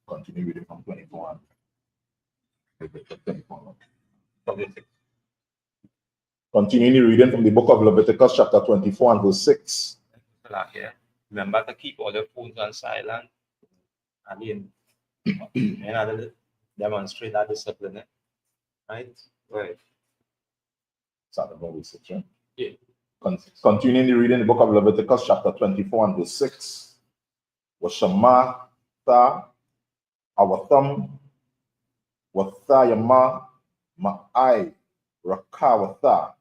Continue reading from 24. Continuing reading from the book of Leviticus, chapter 24 and verse 6. Yeah. Remember to keep all your phones on silent. Again, demonstrate that discipline, right? Right. Start about verse 6, right? Yeah. Continuing reading the book of Leviticus, chapter 24 and verse 6. Washama ta awatham wathayama ma'ai rakawatha.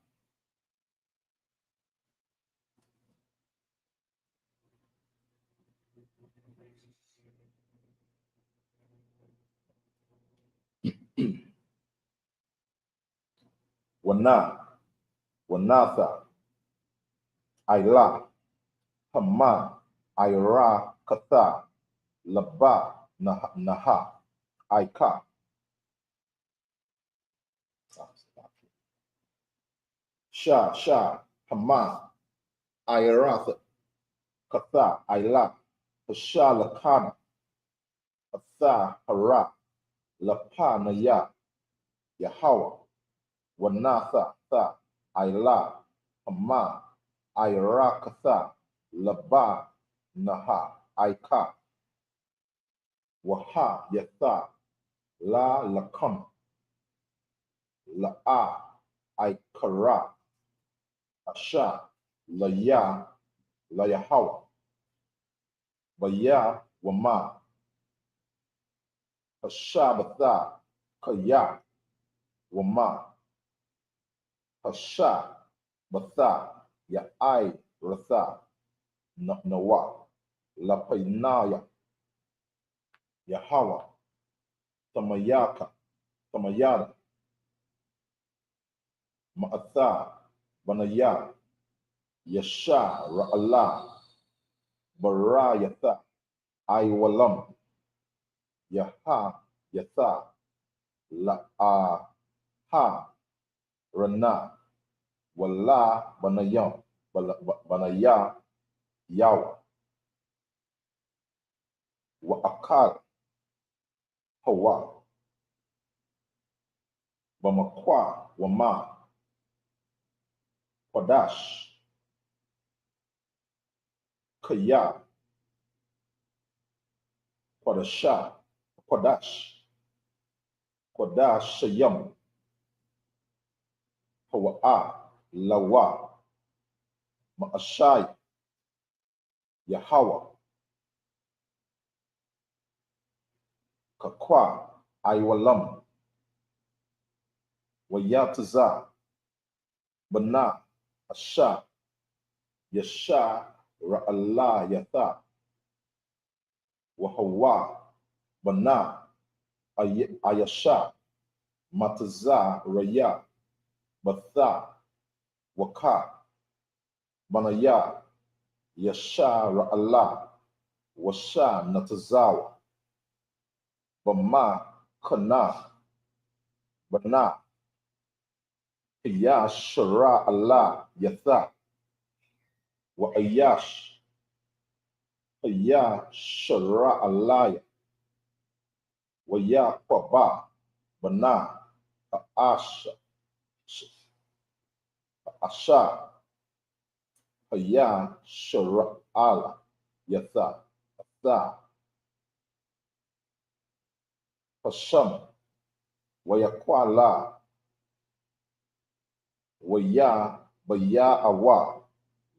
Wanatha, Aila, Hama, Ira, Katha, Laba, Naha, Aika. Sha, Hama, Ira, Katha, Aila, Hasha, Lakana, Atha, Hara, Lapa, Naya, Yahawa, Wanatha, Tha, Aila, Hama, Ira, Katha, Laba, Naha, Aika. Waha, Yatha, La, Lakam, La'a, Aikara, Asha, Laya, Layahawa, Baya, Wama, Hashabatha, Kaya, Wama, Hasha, Batha, Ya'ai, Ratha, Nawa, Lapainaya, Yahawa, Tamayaka, Tamayada, Ma'atha, Banaya, Yasha, Ra'Allah, Bara Yatha, Aywalam, Yaha, Yatha, La Ha, Rana, Wala, Banayam, Banaya, Yaw, Wa Akal, Hawa, Bamakwa, Wama, Kodash, Kaya, Kodasha, Kodash, Kodash Shayam, Hawa'a, Lawa, Ma'ashai, Yahawa, Kakwa, Aywalam, Wayataza, Bana, Asha, Yasha, Ra'Allah, Yatha, Wahawa, Bana, Ayasha, Mataza, Raya, Batha, Waka, Banaya, Yasha, Ra'Allah, Washa, Natazawa, Bama, Kana, Bana, Yash, Ra'Allah, Yatha, Wa Ayash, Ya Shara Alaya, Wa Ya Kwaba, Bana, Asha, Asha, Ya Shara Ala, Yatha, Atha, Hasham, Wa Yakwala, Wa Ya Baya Awa,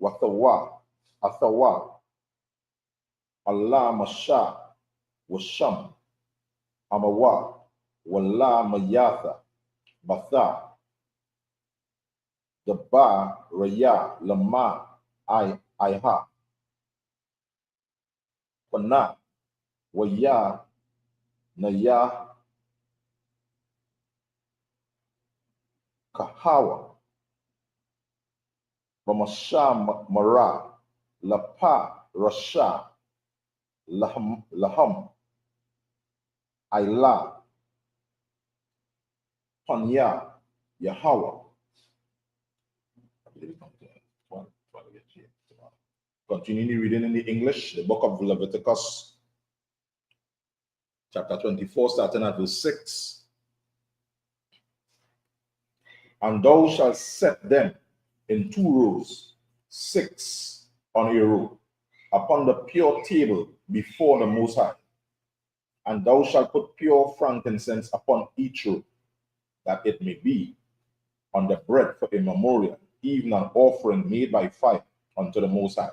Wathawa, Athawa, Allah Masha, Washam, Amawa, Wala Mayatha, Batha, Daba, Raya, Lama, Iha, Pana, Waya, Naya, Kahawa, Bamasha Mara, Lapa, Rasha, Laham, Ayla, Panya, Yahawa. Continuing reading in the English, the book of Leviticus, chapter 24, starting at verse 6. And thou shalt set them in 2 rows, 6 on a row, upon the pure table before the Most High. And thou shalt put pure frankincense upon each row, that it may be on the bread for a memorial, even an offering made by fire unto the Most High.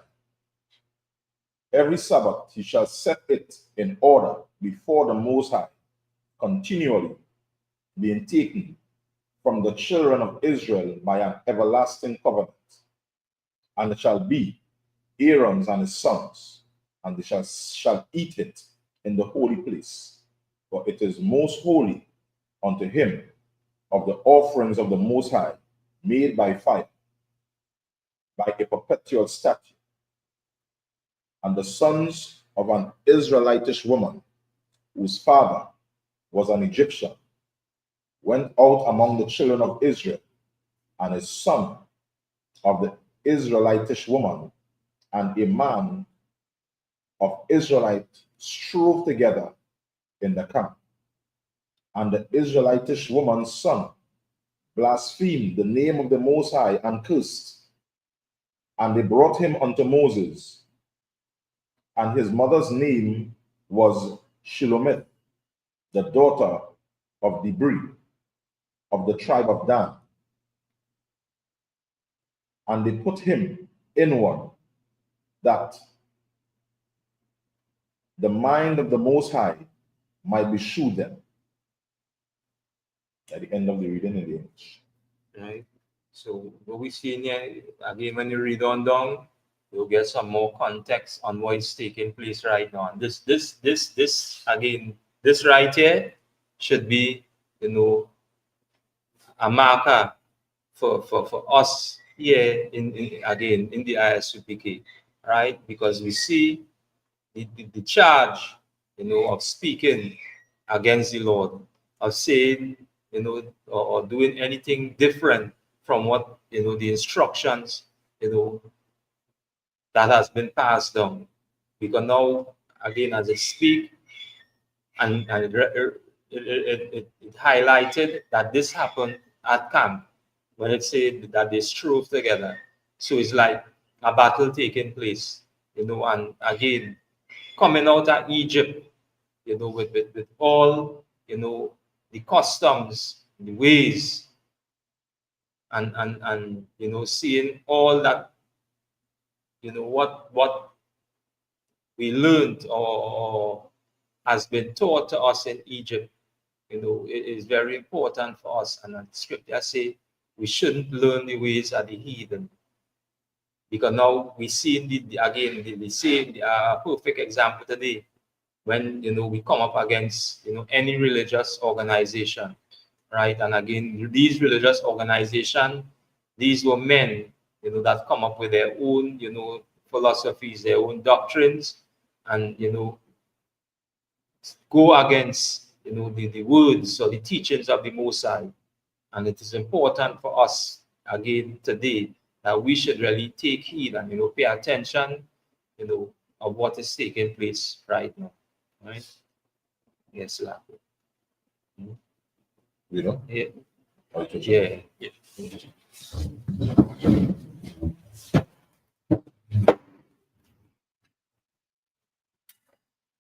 Every Sabbath he shall set it in order before the Most High, continually being taken from the children of Israel by an everlasting covenant. And it shall be Aaron's and his sons, and they shall eat it in the holy place, for it is most holy unto him of the offerings of the Most High, made by fire, by a perpetual statute. And the sons of an Israelitish woman, whose father was an Egyptian, went out among the children of Israel, and a son of the Israelitish woman and a man of Israelite strove together in the camp. And the Israelitish woman's son blasphemed the name of the Most High and cursed. And they brought him unto Moses. And his mother's name was Shilomith, the daughter of Dibri, of the tribe of Dan. And they put him in one, that the mind of the Most High might be shewed them. At the end of the reading in the English. Right. So what we see in here, again, when you read on down, you'll get some more context on what is taking place right now. And this again, this right here should be, a marker for us here again in the ISUPK, right? Because we see the charge, of speaking against the Lord, of saying, or doing anything different from what, the instructions, that has been passed down. Because now, again, as I speak, and it highlighted that this happened at camp when it said that they strove together. So it's like a battle taking place, and again, coming out of Egypt, with all, the customs, the ways, and seeing all that, what we learned or has been taught to us in Egypt, it is very important for us. And the scripture say we shouldn't learn the ways of the heathen. Because now we see again the same perfect example today when we come up against any religious organization, right? And again, these religious organizations, these were men that come up with their own philosophies, their own doctrines, and go against the words or the teachings of the Most High. And it is important for us again today that we should really take heed and pay attention of what is taking place right now. Right? Yes, sir. Yeah. Yeah. Yeah.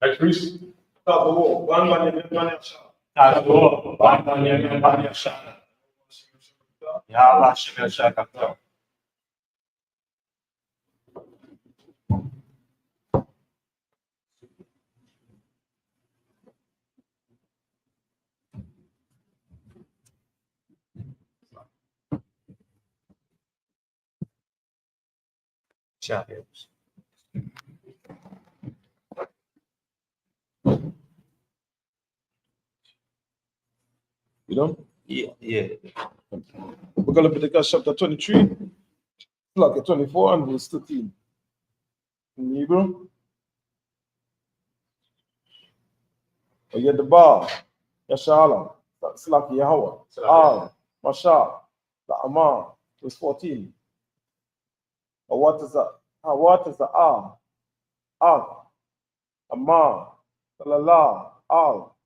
Next, please. Tabo, one man, Tatu, Banganya, Banganya, Shana. Yalla, Shimel Shaka. Shaka. You know? Yeah, yeah. We're going to Leviticus chapter 23, like 24 and verse 13. In Hebrew. You the bar, Yashala, Slaki Yahweh, Al, Masha, the Amar, verse 14. Or what is the Al? Al, Amar, Salala, Al,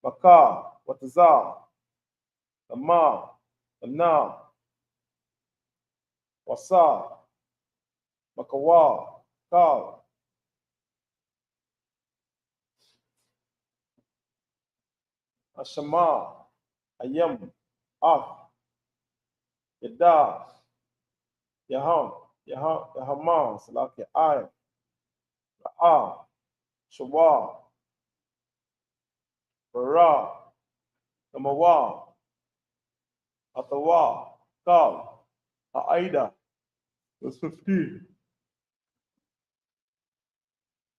Makar, what is Al? The Ma, the Na, Wasa, Makawa, Kal, Ashama, Ayam, Af, Yada, Yahama, Salaki Ay, Ra'a, Shawa, Bara, Namawa, Atawa, Kal, Aida, verse 15.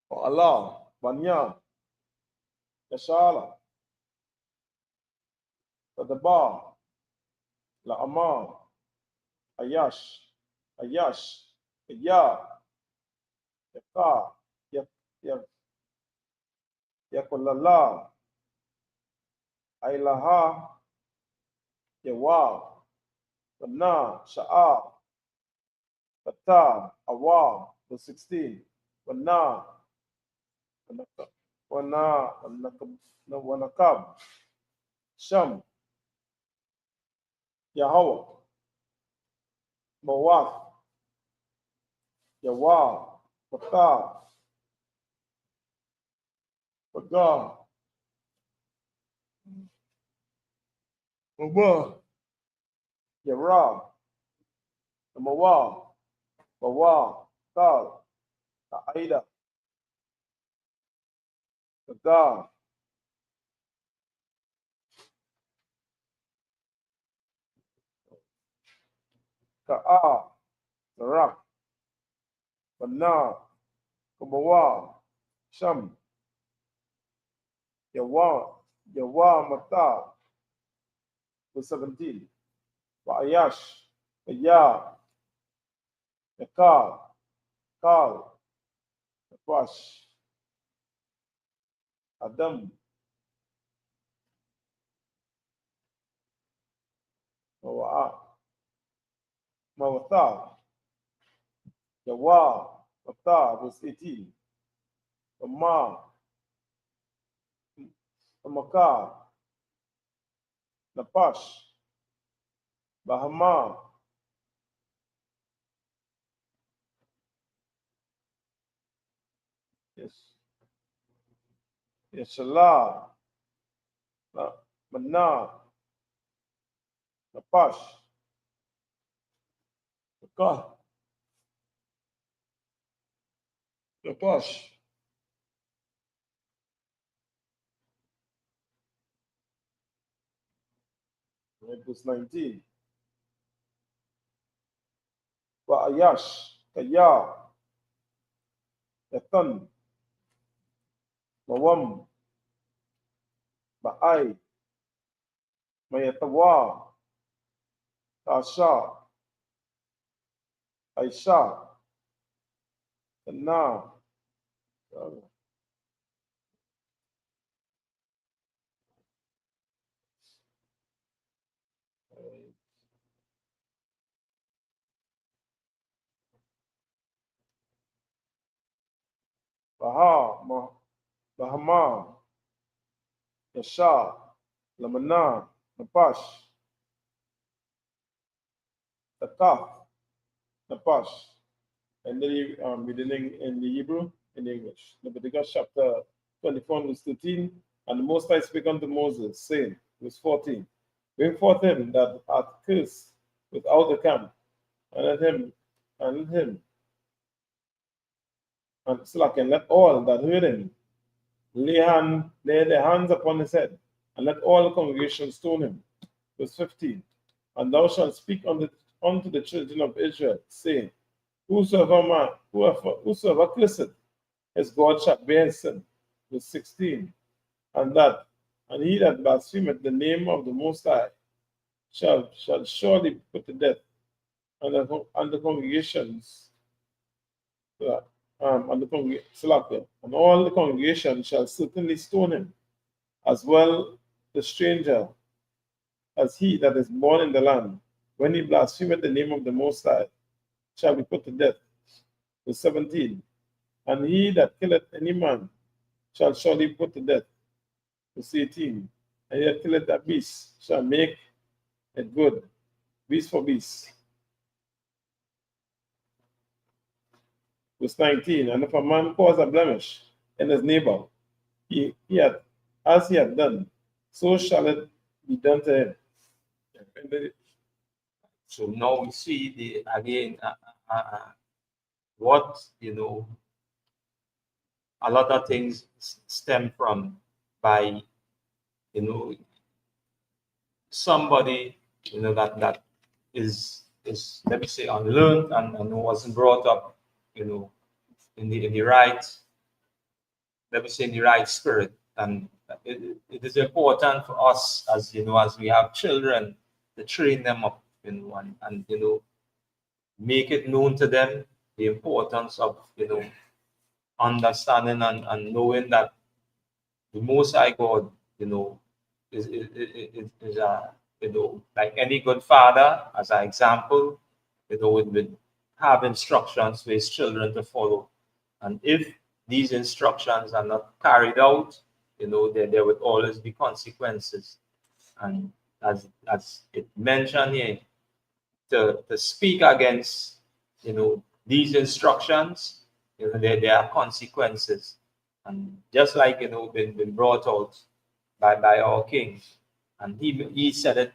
For Allah, Banya, Yashala, Tadaba, La'ama, Ayash, Ya, Yaka, Yakulala, Ailaha, Yawa, Bana, Sha'a, Bata, Awa, verse 16. Bana, Wanakab, Sham, Yahweh, Mawaf, Yawa, Bata, Baga, Mawa, Yara, Mawa, Bawa, Kal, Aida, Baga, Ka'a, Sarak, Bana, Kubawa, Sham, Yawa, Mata, verse 17. Ayash, Ya, Kal, Pash, Adam, Mawatha, Yawa, Mata, verse 18. Ma, Maka, Napash, Bahama, yes, Yeshala, Mana, Napash, Naka, Napash, right, verse 19. Ayash, Kaya, Yatan, Mawam, Baay, Mayatawa, Tasha, Aisha, Tana, Bahama, Yasha, Lamana, Napash, Takaf, Napash, and then reading in the Hebrew, in English. Leviticus chapter 24, verse 13. And the Most High spake unto Moses, saying, verse 14, bring forth him that hath cursed without the camp, and let all that heard him lay their hands upon his head, and let all the congregation stone him. Verse 15. And thou shalt speak unto the children of Israel, saying, whosoever curseth his God shall bear his sin. Verse 16. And he that blasphemeth the name of the Most High shall surely be put to death, and the congregations, and all the congregation shall certainly stone him, as well the stranger as he that is born in the land, when he blasphemeth the name of the Most High, shall be put to death. Verse 17. And he that killeth any man shall surely be put to death. Verse 18. And he that killeth a beast shall make it good, beast for beast. Verse 19. And if a man cause a blemish in his neighbor, as he hath done, so shall it be done to him. So now we see what a lot of things stem from by somebody that is let me say unlearned and wasn't brought up in the right, let me say, in the right spirit. And it is important for us as as we have children to train them up and make it known to them the importance of understanding and knowing that the Most High God is a like any good father, as an example, would have instructions for his children to follow. And if these instructions are not carried out, there would always be consequences. And as it mentioned here, to speak against these instructions, there are consequences. And just like been brought out by our king. And he said it,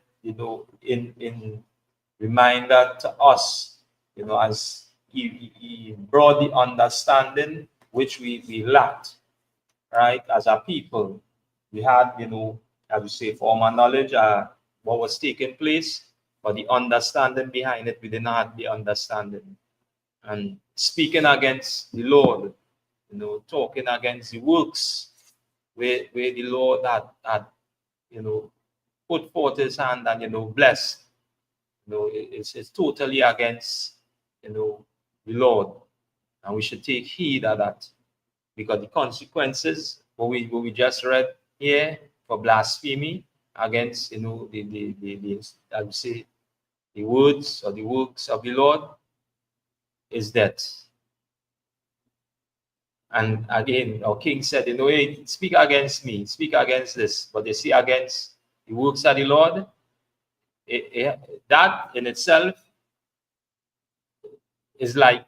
in reminder to us, as he brought the understanding which we lacked, right? As a people, we had, as we say, former knowledge, what was taking place, but the understanding behind it, we did not have the understanding. And speaking against the Lord, talking against the works where the Lord had put forth his hand and blessed. it's totally against, the Lord. And we should take heed of that, because the consequences, what we just read here, for blasphemy against, I would say, the words or the works of the Lord, is death. And again, our king said, hey, speak against me, speak against this, but they see against the works of the Lord, that in itself is like,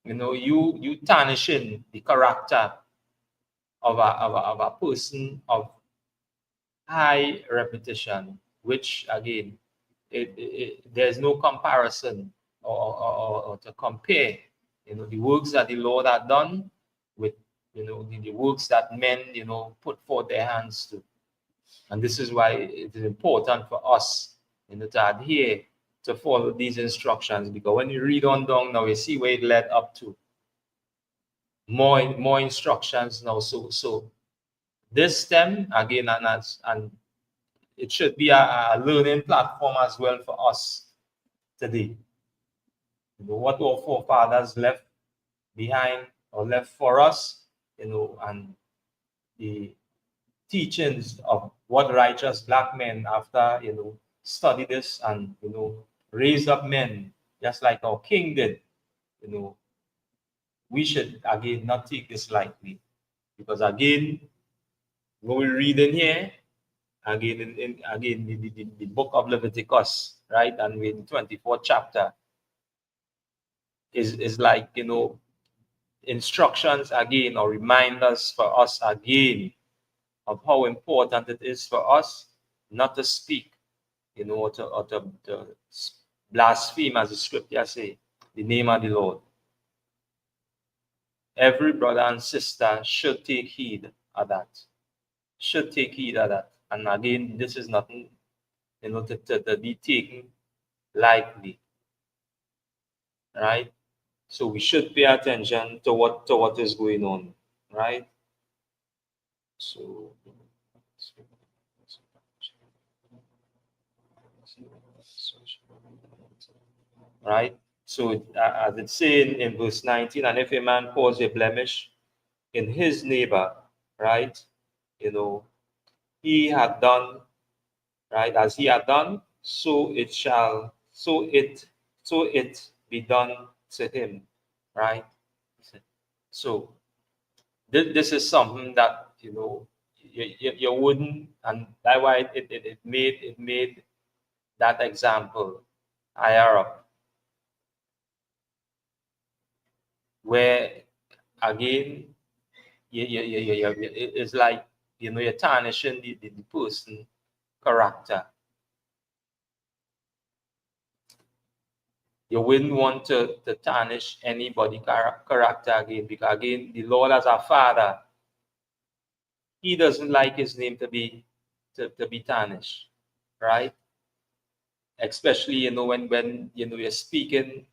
you tarnishing the character of a person of high reputation, which again, there's no comparison or to compare, the works that the Lord had done with, the works that men, put forth their hands to. And this is why it is important for us, to adhere, to follow these instructions, because when you read on down now, you see where it led up to. More instructions now. So this STEM again, and it should be a learning platform as well for us today. What our forefathers left behind or left for us, and the teachings of what righteous black men after, study this and, raise up men just like our king did, we should again not take this lightly, because again, when we read in here, again, the book of Leviticus, right, and in the 24th chapter, is like, instructions again, or reminders for us again of how important it is for us not to speak, or to blaspheme, as the scripture say, the name of the Lord. Every brother and sister should take heed of that. Should take heed of that. And again, this is nothing, to be taken lightly, right? So we should pay attention to what is going on, right? So right? So as it says in verse 19, and if a man cause a blemish in his neighbor, right, he had done, right, as he had done, so it be done to him, right? So this is something that, you wouldn't, and that's why it made that example higher up, where again, it's like, you're tarnishing the person character. You wouldn't want to tarnish anybody character again, because again, the Lord as our Father, He doesn't like His name to be tarnished, right? Especially, when you're speaking,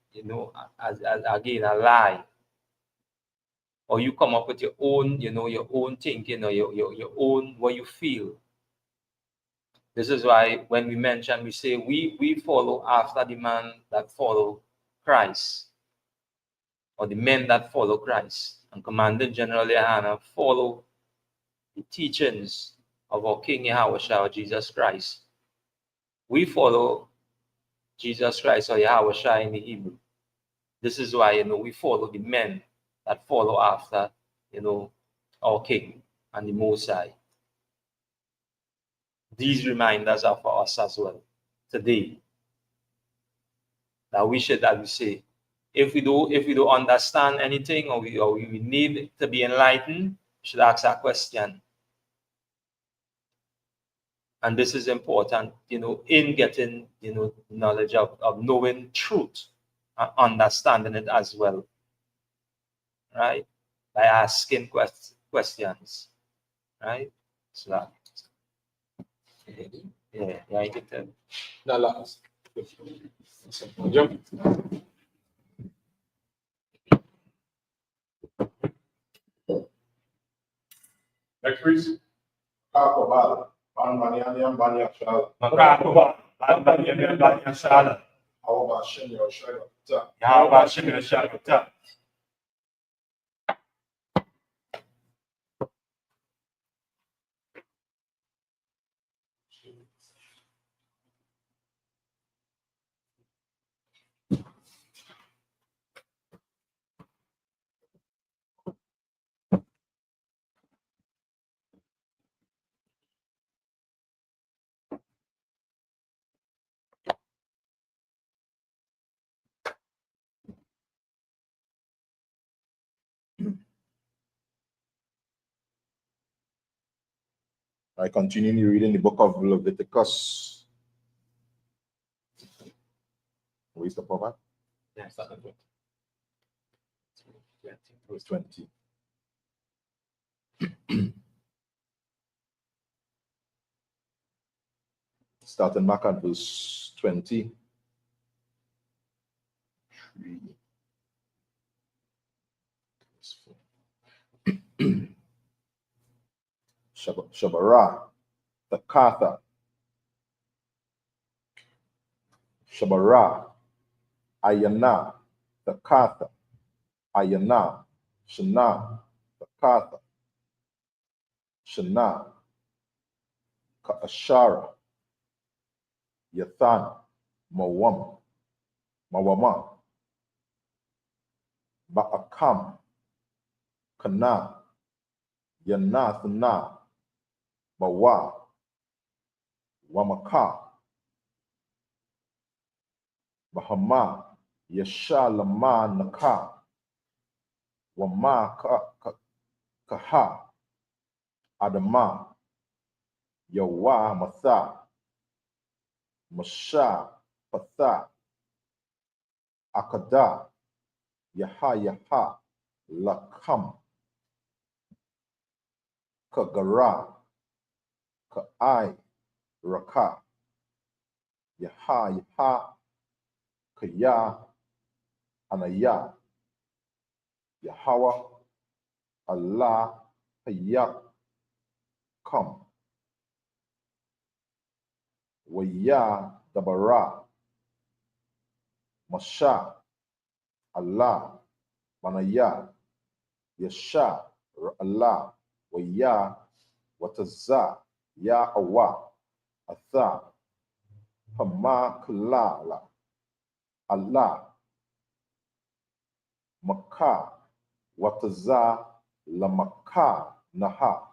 as again, a lie, or you come up with your own, your own thinking, or your own what you feel. This is why when we mention, we say we follow after the man that follow Christ, or the men that follow Christ. And Commander General Hannah follow the teachings of our King Yahweh Jesus Christ. We follow Jesus Christ, or Yahweh in the Hebrew. This is why, we follow the men that follow after, our King and the Most High. These reminders are for us as well today. That we should, as we say, if we don't understand anything, or we need to be enlightened, we should ask that question. And this is important, in getting, knowledge of knowing truth and understanding it as well, right? By asking questions, right? So that, yeah, I get that. The last. Jump. Next, please. Kakobal, Banbanyam Banyashal, Makakuba, Banbanyam Banyashala, Yahweh Shem Yahushua Rakata. Yahweh Shem Yahushua Rakata. I continue reading the book of Leviticus. Where's the proverb? Yeah, start at 20. Verse 20. Starting back at verse 20. Shabara, Takatha, Shabara, Ayana, Takatha, Ayana, Shana, Takatha, Shana, Kaashara, Yathan, Mawam, Mawama, Ba'akam, Kana, Yanathana, Bawa, Wamaka, Bahama, Yashalama Naka, Wama Kaha, Adama, Yawa Matha, Masha Patha, Akada, Yaha, Lakam, Kagara, Ka'ai, Raka, Yaha, Kaya, Anaya, Yahweh, Allah, Hayak, Kam, Waya, Dabara, Masha, Allah, Manaya, Yasha, Allah, Waya, Wataza, Ya Awa, Atha, Hama Kalala, Allah, Maka, Wataza, Lamaka, Naha,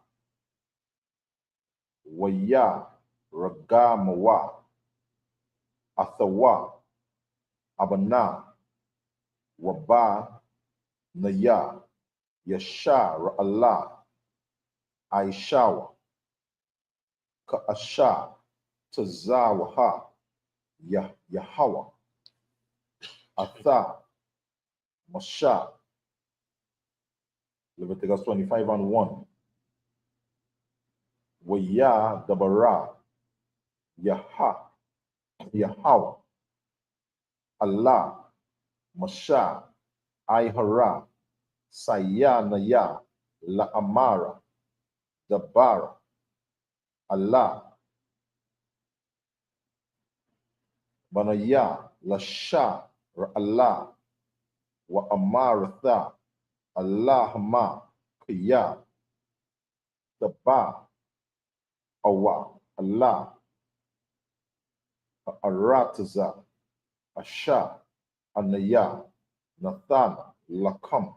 Waya, Ragamawa, Athawa, Abana, Waba, Naya, Yasha, Allah, Aishawa, Ka'asha, Tazawaha, Yahawa, Atha, Masha, Leviticus 25 and 1. Waya Dabara, Yahweh, Allah, Masha, Ihara, Sayanaya, La Amara, Dabara, Allah, Banaya, Lasha, Allah, Wa Amaratha, Allahma, Kaya, Daba, Awa, Allah, Arataza, Asha, Anaya, Nathana, Lakam,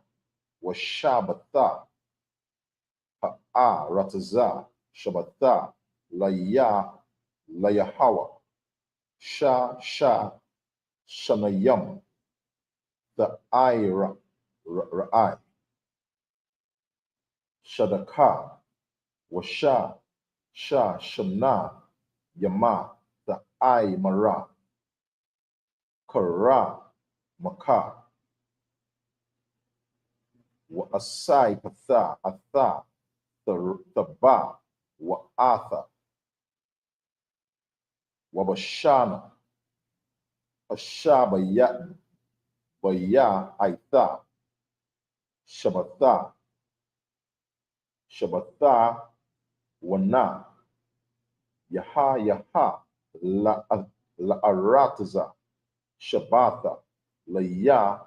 Washabatha, Rataza, Shabatha, Layahawa, Shanayam, the Ra'ai, Shadaka, Washa, Shana, Yama, the Mara, Kara, Maka, Wa Asai Patha, Atha, Thaba, Wa Atha, Wabashana, Ashabaya, Baya, Aitha, Shabatha, Wana, Yaha, La Arataza, Shabbatha, Laya,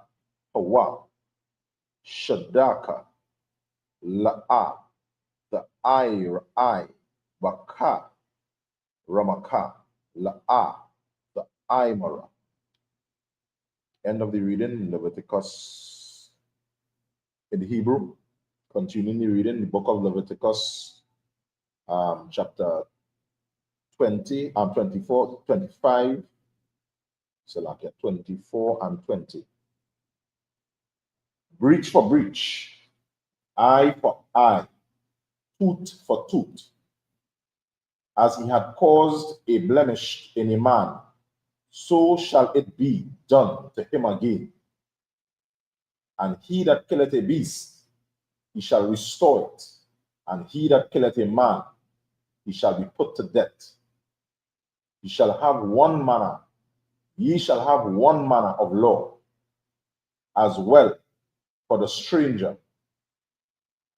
Hawa, Shadaka, La'a, the I, Baka, Ramaka, La'a, the Imara. End of the reading, Leviticus in the Hebrew. Continuing the reading, the book of Leviticus, chapter 20 and 24, 25. So like 24 and 20. Breach for breach, eye for eye, tooth for tooth. As he had caused a blemish in a man, so shall it be done to him again. And he that killeth a beast, he shall restore it. And he that killeth a man, he shall be put to death. He shall have one manner, ye shall have one manner of law, as well for the stranger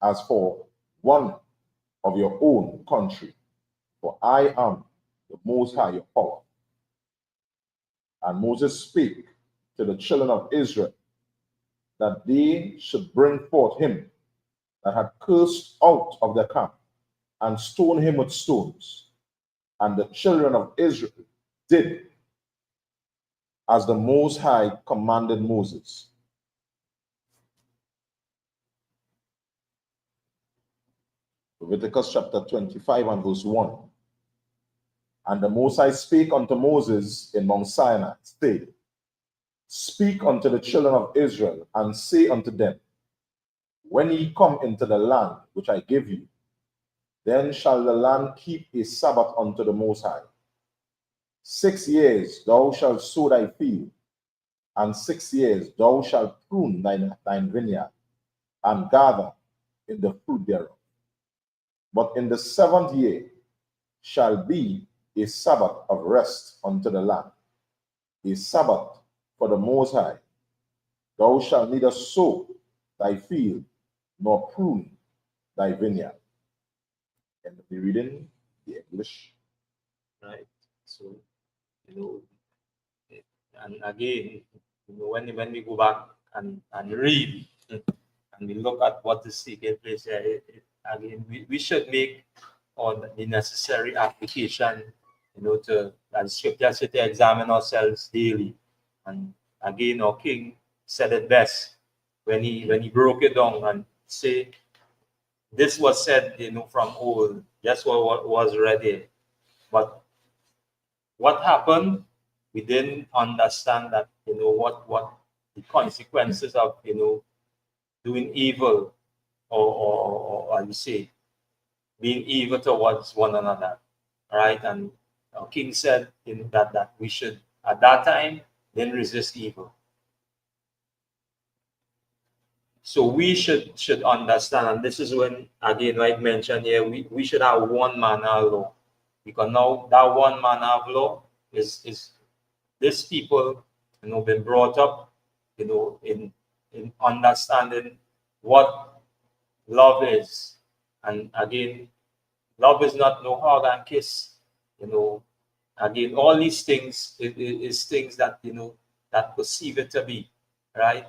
as for one of your own country. For I am the Most High, your power. And Moses spake to the children of Israel that they should bring forth him that had cursed out of their camp, and stone him with stones. And the children of Israel did as the Most High commanded Moses. Leviticus chapter 25 and verse 1. And the Most High spake unto Moses in Mount Sinai, saying, Speak unto the children of Israel, and say unto them, When ye come into the land which I give you, then shall the land keep a Sabbath unto the Most High. 6 years thou shalt sow thy field, and 6 years thou shalt prune thine vineyard, and gather in the fruit thereof. But in the 7th year shall be a Sabbath of rest unto the land, a Sabbath for the Most High. Thou shalt neither sow thy field, nor prune thy vineyard. End of the reading, the English. Right. So, and again, when we go back and read and we look at what is taking place here, again, we should make on the necessary application, to, as scripture said, to examine ourselves daily. And again, our King said it best when he broke it down and say, this was said, from old, that's what was ready. But what happened? We didn't understand that, what the consequences of, doing evil or you say, being evil towards one another, right? And our King said that we should, at that time, then resist evil. So we should understand, and this is when, again, like mentioned here, we should have one manner of law. Because now that one manner of law is these people, been brought up, in understanding what love is. And again, love is not no hug and kiss. Again, all these things is things that, that perceive it to be, right?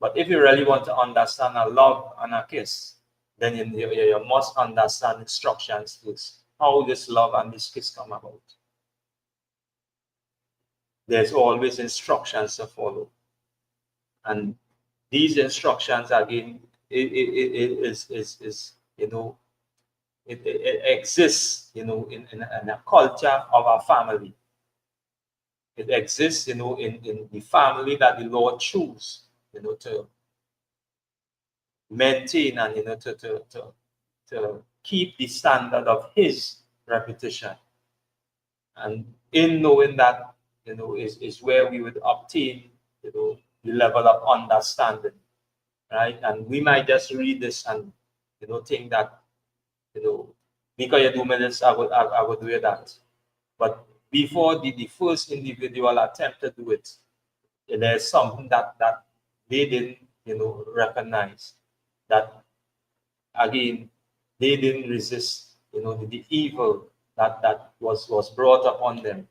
But if you really want to understand a love and a kiss, then you must understand instructions first. How this love and this kiss come about. There's always instructions to follow. And these instructions, again, it exists, in a culture of our family. It exists, in the family that the Lord chose, to maintain and, to keep the standard of His reputation. And in knowing that, is where we would obtain, the level of understanding, right? And we might just read this and, think that, because you do me this, I would do that. But before the first individual attempt to do it, there's something that they didn't, recognize. That, again, they didn't resist, the evil that was brought upon them.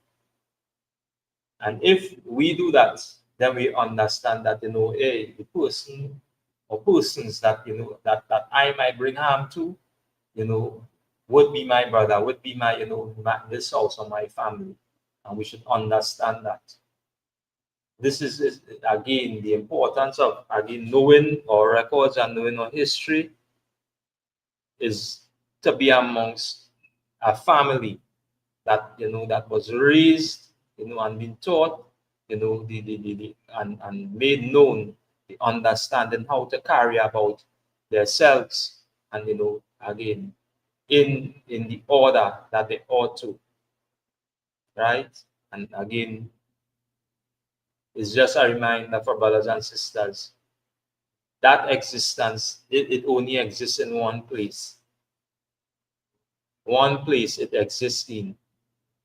And if we do that, then we understand that, hey, the person or persons that, that I might bring harm to, would be my brother, would be my, this house or my family. And we should understand that. This is again, the importance of, again, knowing our records and knowing our history is to be amongst a family that, that was raised, and been taught, and made known the understanding how to carry about themselves, and, again, in the order that they ought to, right? And again, it's just a reminder for brothers and sisters that existence, it only exists in one place. One place it exists in,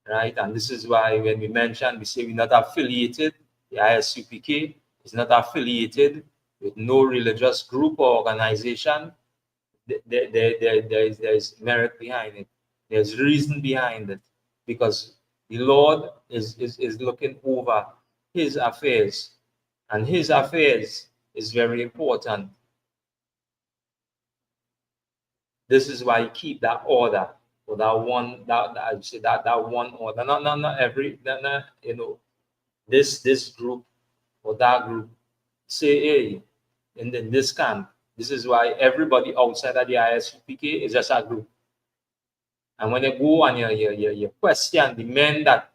right? And this is why when we mention, we say we're not affiliated. The ISUPK is not affiliated with no religious group or organization. There's merit behind it. There's reason behind it, because the Lord is looking over his affairs, and his affairs is very important. This is why you keep that order, or that one, that one order. Not every, this group or that group say, hey, in this camp. This is why everybody outside of the ISUPK is just a group. And when you go and you question the men that,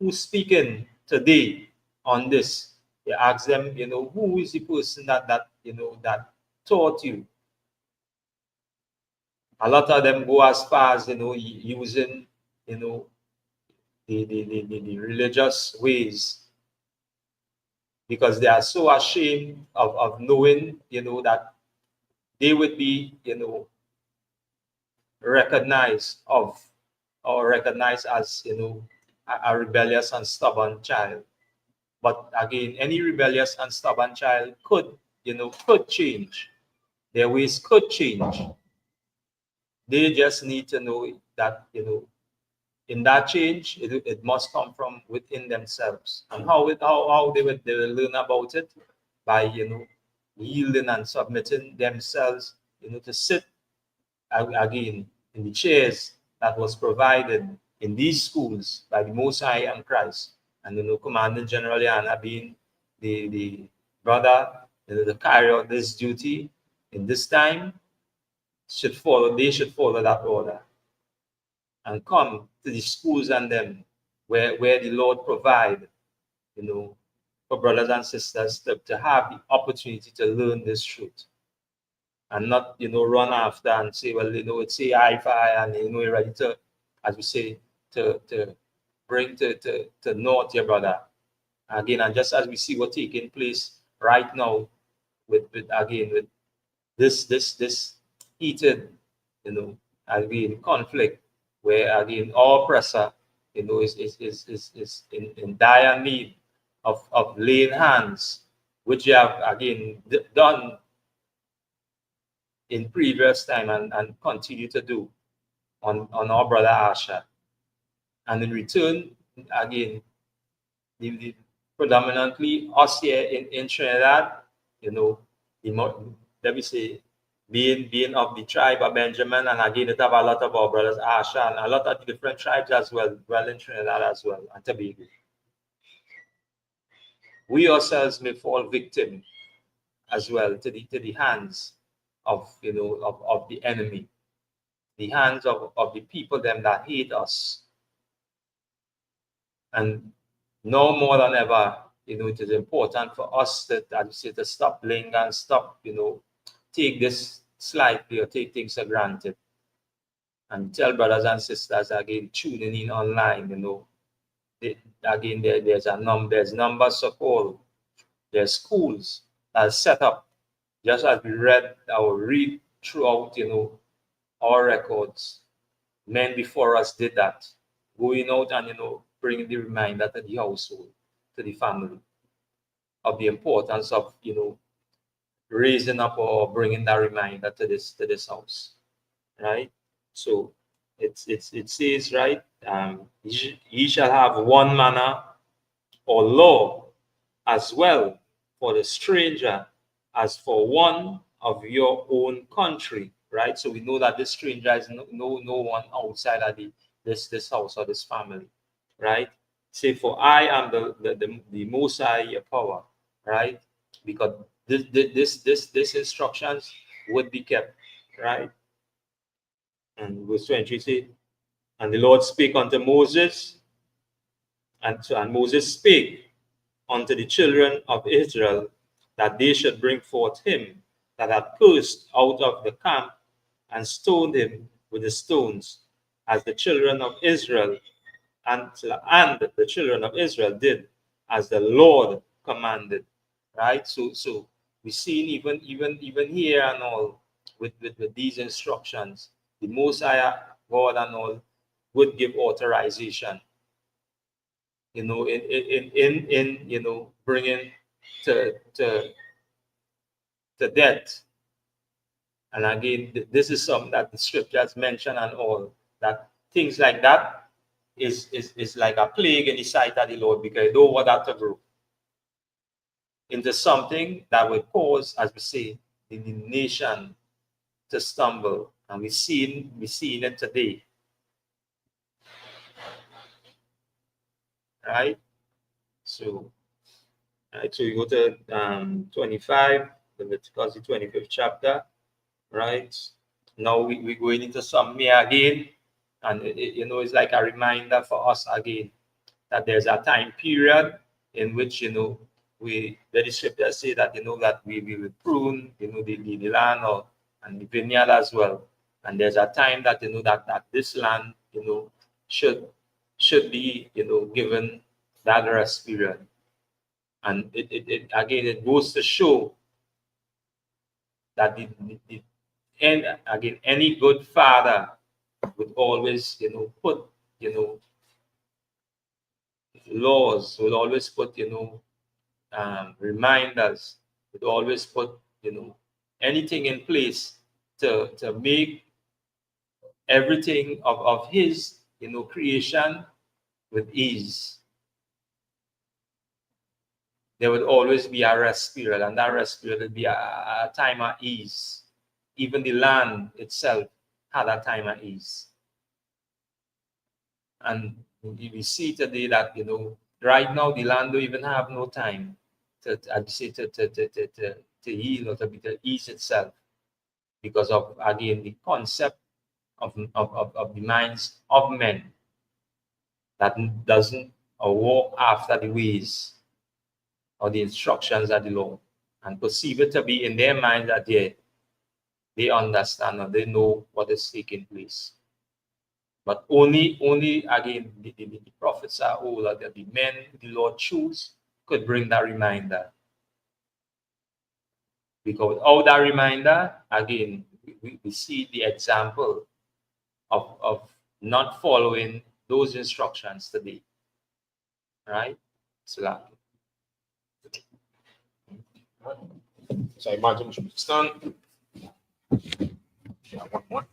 who's speaking today on this, you ask them, who is the person that that taught you? A lot of them go as far as, using, the religious ways, because they are so ashamed of knowing, that they would be, recognized as, a rebellious and stubborn child. But again, any rebellious and stubborn child could change. Their ways could change. They just need to know that, in that change, it must come from within themselves. And how they will learn about it? By, yielding and submitting themselves, to sit again in the chairs that was provided in these schools by the Most High and Christ. And, Commandant General Yana being the brother, to carry out this duty in this time, they should follow that order and come to the schools and them where the Lord provide, for brothers and sisters to have the opportunity to learn this truth, and not, run after and say, well, it's AI and, you're ready to, as we say, to bring to naught your brother. Again, and just as we see what's taking place right now with this heated, again, conflict, where again our oppressor, is in dire need of laying hands, which you have again done in previous time and continue to do on our brother Asha. And in return, again, the predominantly us here in Trinidad, let me say, being of the tribe of Benjamin, and again, it have a lot of our brothers Asha and a lot of the different tribes as well in Trinidad as well, and Tobago. We ourselves may fall victim as well to the hands of of the enemy, the hands of the people them that hate us. And no more than ever, it is important for us to, as you say, to stop playing and stop, take this slightly or take things for granted. And tell brothers and sisters again, tuning in online, again, there's numbers of all. There's schools that are set up, just as we read throughout, our records. Men before us did that, going out and, bringing the reminder to the household, to the family, of the importance of, raising up or bringing that reminder to this house, right? So it says, right, ye shall have one manner or law as well for the stranger as for one of your own country, right? So we know that this stranger is no one outside of this house or this family, right? Say, for I am the Most High your power, right? Because this instructions would be kept, right? And verse 20 say, and the Lord spake unto Moses, and Moses spake unto the children of Israel that they should bring forth him that had cursed out of the camp and stoned him with the stones, as the children of Israel and the children of Israel did as the Lord commanded. Right? So we see even here and all with these instructions, the Most High God and all would give authorization, in bringing to death. And again, this is something that the scriptures mention and all, that things like that is like a plague in the sight of the Lord, because they don't want that to grow into something that will cause, as we say, the nation to stumble. And we're seeing it today. Right? So you go to 25, Leviticus, the 25th chapter, right? Now we're going into some here again, and it's like a reminder for us again that there's a time period in which the scriptures say that that we will prune the land and the vineyard as well, and there's a time that that this land should be given that rest period. And it again, it goes to show that and again, any good father would always put laws, would always put reminders, would always put anything in place to make everything of his creation with ease. There would always be a rest period, and that rest period would be a time of ease. Even the land itself had a time of ease. And we see today that right now the land don't even have no time to heal or to ease itself, because of, again, the concept of the minds of men that doesn't walk after the ways or the instructions of the Lord, and perceive it to be in their mind that they understand or they know what is taking place. But only again, the prophets are older, that the men the Lord chose could bring that reminder. Because without that reminder, again, we see the example of not following those instructions today. Right? So I imagine we should stand. Yeah, one more.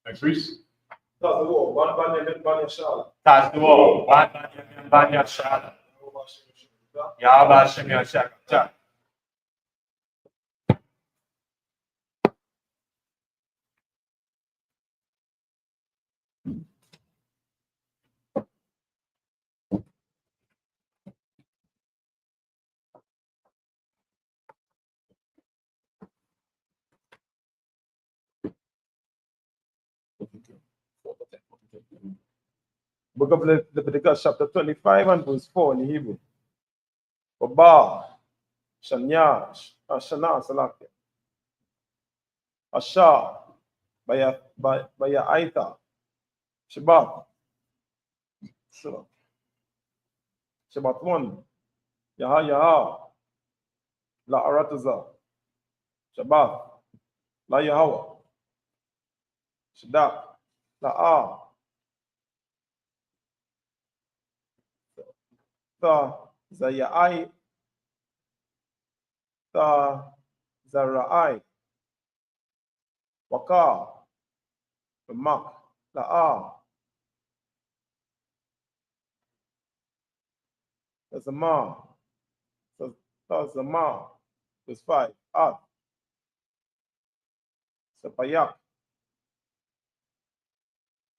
Next, please. That's the war. One Banyan Shal. that's the wall. Banya Shara. Yahweh Shem Yashakata. Book of Leviticus, chapter 25 and verse 4 in Hebrew. Baba, Shanya, Shana, Salakya. Asha, Baya Aita, Shabbat. Shabbat 1. Yaha, La Arataza. Shabbat, La Yahweh. Shadak, La Ta, Zayai, Ta Zarai, Waka, Mak, La'a, Tazama, Tazama, was 5, At, Sapayak,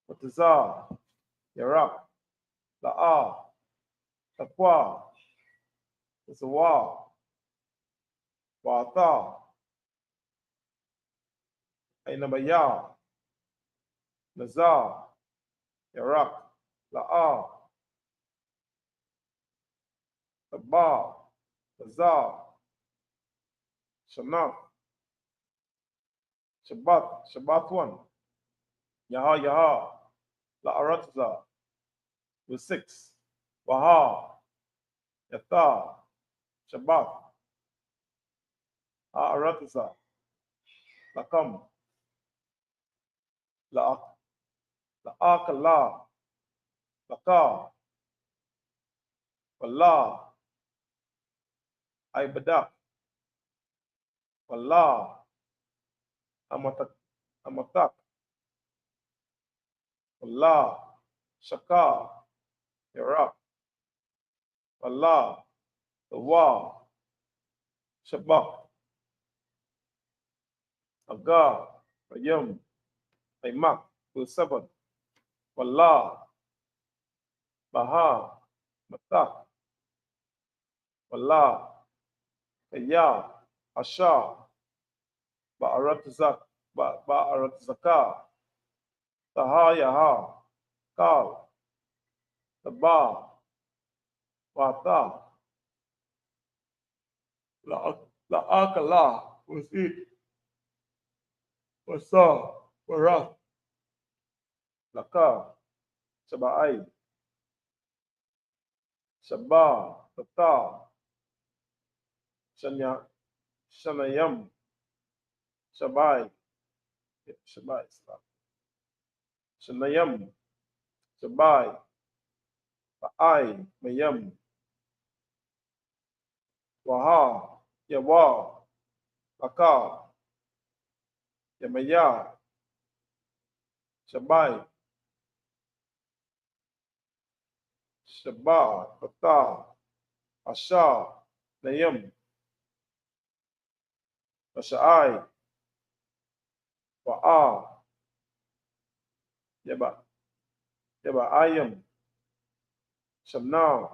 Watazar, Yarak, La'a, Takwa, Tazawa, Wata, Ainabaya, Nazar, Yarak, La'a, Taba, Tazar, Shanaf, Shabbat 1, Yaha, La'aratza, was 6, Waha, Yata, Shabbat, Ha'aratza, Lakam, La'akala, Laka, Wallah, Ibadak, Wallah, Amatak, Wallah, Shaka, Iraq, Wallah, Tawa, Shabak, Aga, Rayam, Aymak, Sabat, Wallah, Baha, Matak, Wallah, Kaya, Asha, Ba'arat Zaka, Taha Yaha, Kal, Taba, Wata, La'akala, was it, Wasa, Warat, Laka, Shaba'ai, Shabba, Tata, Shanayam, Shabai, Shanayam, Shabai, Ba'ai, Mayam, Waha, Yawa, Laka, Yamaya, Shabai, Shabba, Bata, Asha, Nayam, Asha'ai, Wa'a, Ayam, Shamna,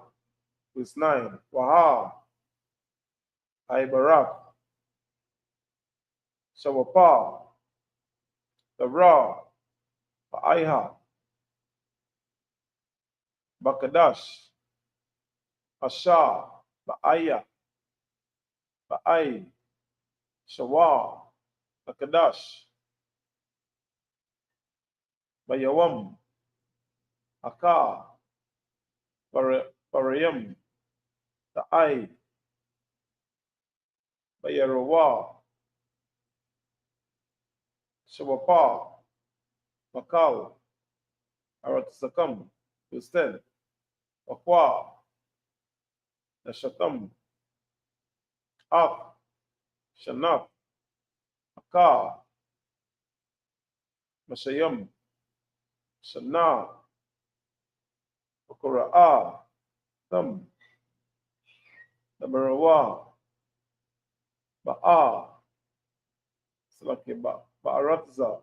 was 9, Waha, Ibarak, Shawapa, Ra, Ba'aiha, Bakadash, Asha, Ba'aya, Ba'ai, Shawa, Bakadash, Bayawam, Aka, Parayam, Ta'ai, Bayarawa, Shawapa, Makau, Aratsakam, was 10, Aqua, Nashatam, Ak, Shanaf, Aka, Mashayam, Shana, Okura'a, Tam, Nabarawa, Ba'a, Salaki Ba'aratza,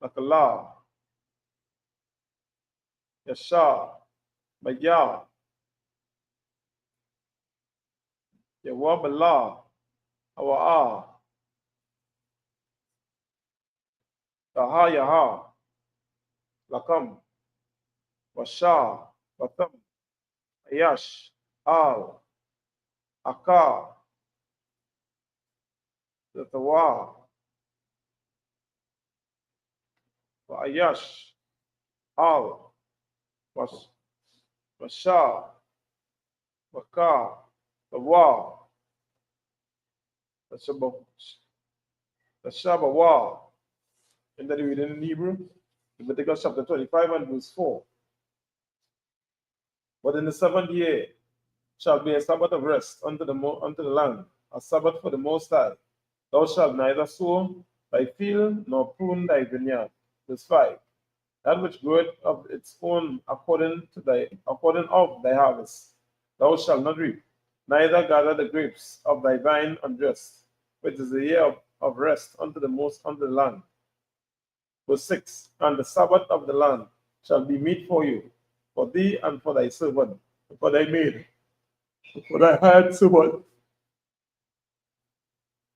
Nakala, Yasha, Maya, Yawabala, Awa'a, Taha Yaha, Lakam, Washa, Batam, Ayash, Al, Aka, Zatawa, Ayash, Al, Washa, Waka, Tawa, Tashabawa, and then we read in Hebrew, Leviticus chapter 25 and verse 4. But in the 7th year shall be a Sabbath of rest unto the land, a Sabbath for the Most High. Thou shalt neither sow thy field nor prune thy vineyard. Verse 5. That which groweth of its own according of thy harvest, thou shalt not reap, neither gather the grapes of thy vine undressed, which is the year of rest unto the land. Verse 6. And the Sabbath of the land shall be meat for you, for thee and for thy servant, for thy maid, for thy hired servant,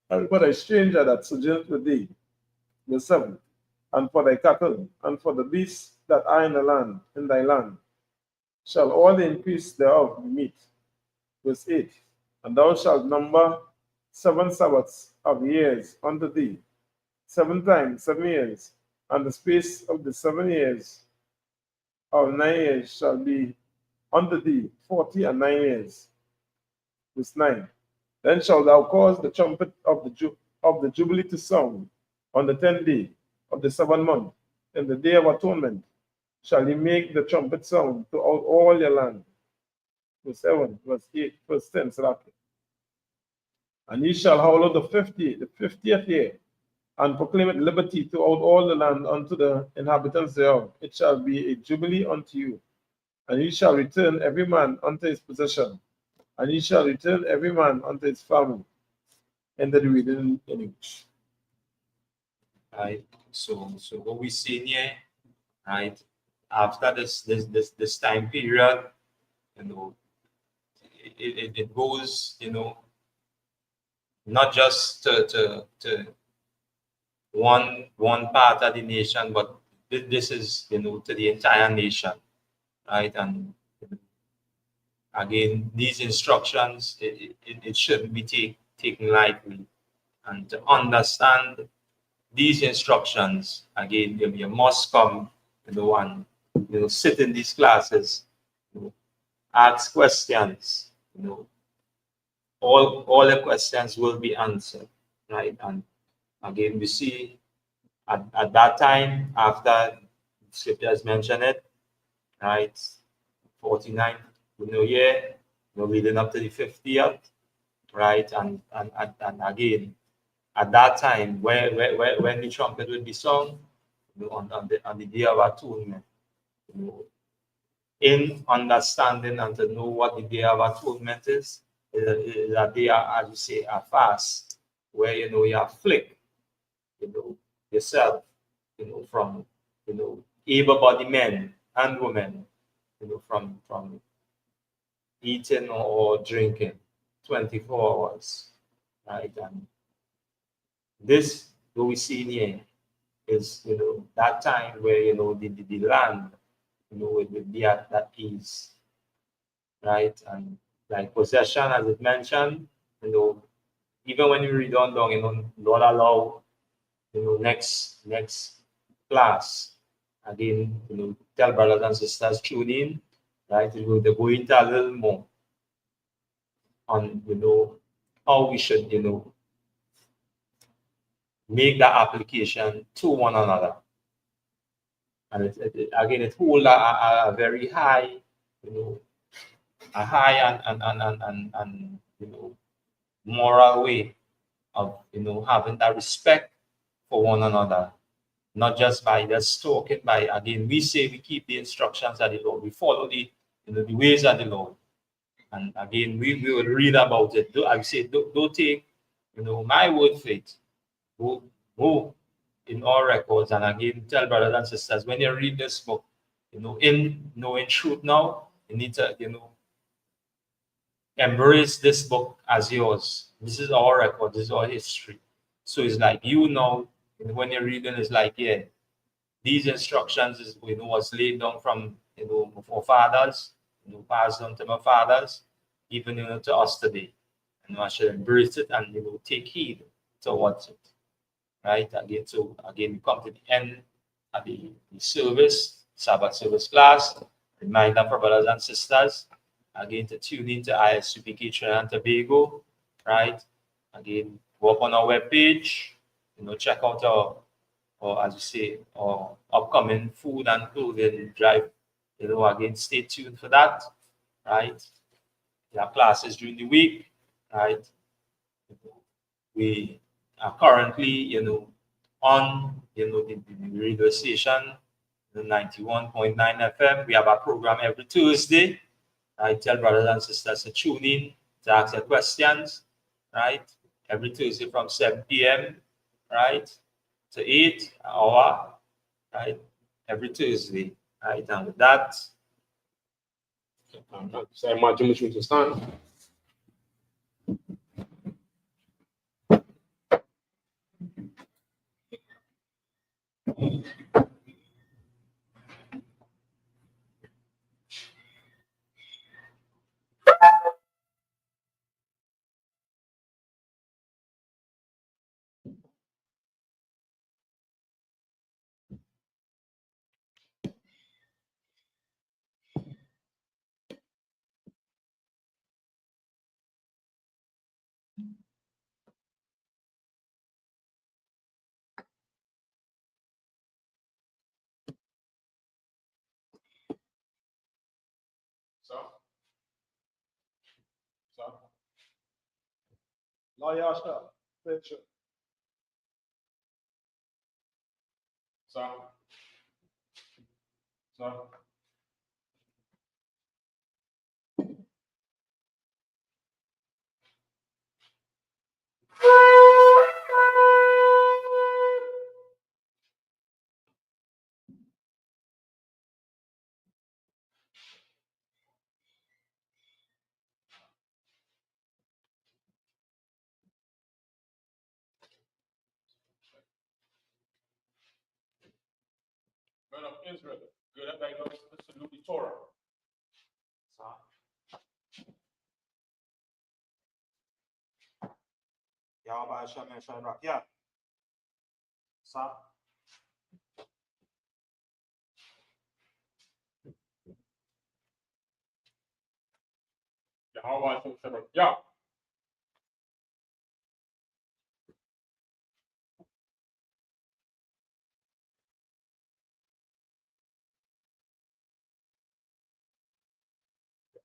and for thy stranger that sojourneth with thee. Verse 7. And for thy cattle, and for the beasts that are in thy land, shall all the increase thereof be meat. Verse 8. And thou shalt number 7 Sabbaths of years unto thee, 7 times 7 years, and the space of the 7 years of 9 years shall be unto thee 40 and 9 years. Verse 9. Then shalt thou cause the trumpet of the Jubilee to sound on the 10th day of the 7th month, in the day of atonement, shall he make the trumpet sound throughout all your land. Verse 7, verse 8, verse 10. And ye shall howl out the 50th year, and proclaim it liberty throughout all the land unto the inhabitants thereof. It shall be a jubilee unto you, and ye shall return every man unto his possession, and ye shall return every man unto his family. End of the reading in English. Right. So what we see here, right? After this time period, it goes, not just to one part of the nation, but this is, to the entire nation, right? And again, these instructions, it shouldn't be taken lightly. And to understand these instructions, again, you must come, and sit in these classes, ask questions, all the questions will be answered, right? And again, we see at that time, after scriptures mention it, right? 49, year, leading up to the 50th, right? And again, at that time, when the trumpet would be sung, on the day of atonement, in understanding and to know what the day of atonement is a day, as you say, a fast, where you afflict, yourself, from able-bodied men and women, from eating or drinking 24 hours, right? And this, what we see here, is that time where the land would be at that ease, right? And like possession, as it mentioned, even when you read on down, Lord allow next class again, tell brothers and sisters tune in, right? They go into a little more on how we should make that application to one another. And it holds a very high, a high and moral way of having that respect for one another, not just by just talking. By again, we say we keep the instructions of the Lord, we follow the the ways of the Lord, and again we will read about it. I would say don't take my word for it. Go in all records, and again tell brothers and sisters, when you read this book, in knowing truth now, you need to embrace this book as yours. This is our record, this is our history. So it's like when you're reading, it's like, yeah, these instructions is was laid down from our fathers, passed on to my fathers, even to us today. I should embrace it and take heed towards it. Right? Again, so again, we come to the end of the service, Sabbath service class. Reminder for brothers and sisters, again, to tune into ISUPK Trinidad and Tobago, right? Again, go up on our webpage, check out our, as you say, our upcoming food and clothing drive. Again, stay tuned for that, right? There are classes during the week, right? We are currently, on, the radio station, the 91.9 FM. We have a program every Tuesday. I tell brothers and sisters to tune in to ask their questions, right? Every Tuesday from 7 p.m., right, to 8 hour, right? Every Tuesday, right? And with that, So I imagine we should stand. La Yasha, picture. Men of Israel, good at thy nose to salute the Torah. Yahweh Hashem Yeshua Rakia. Sa. Yahweh Hashem Yah.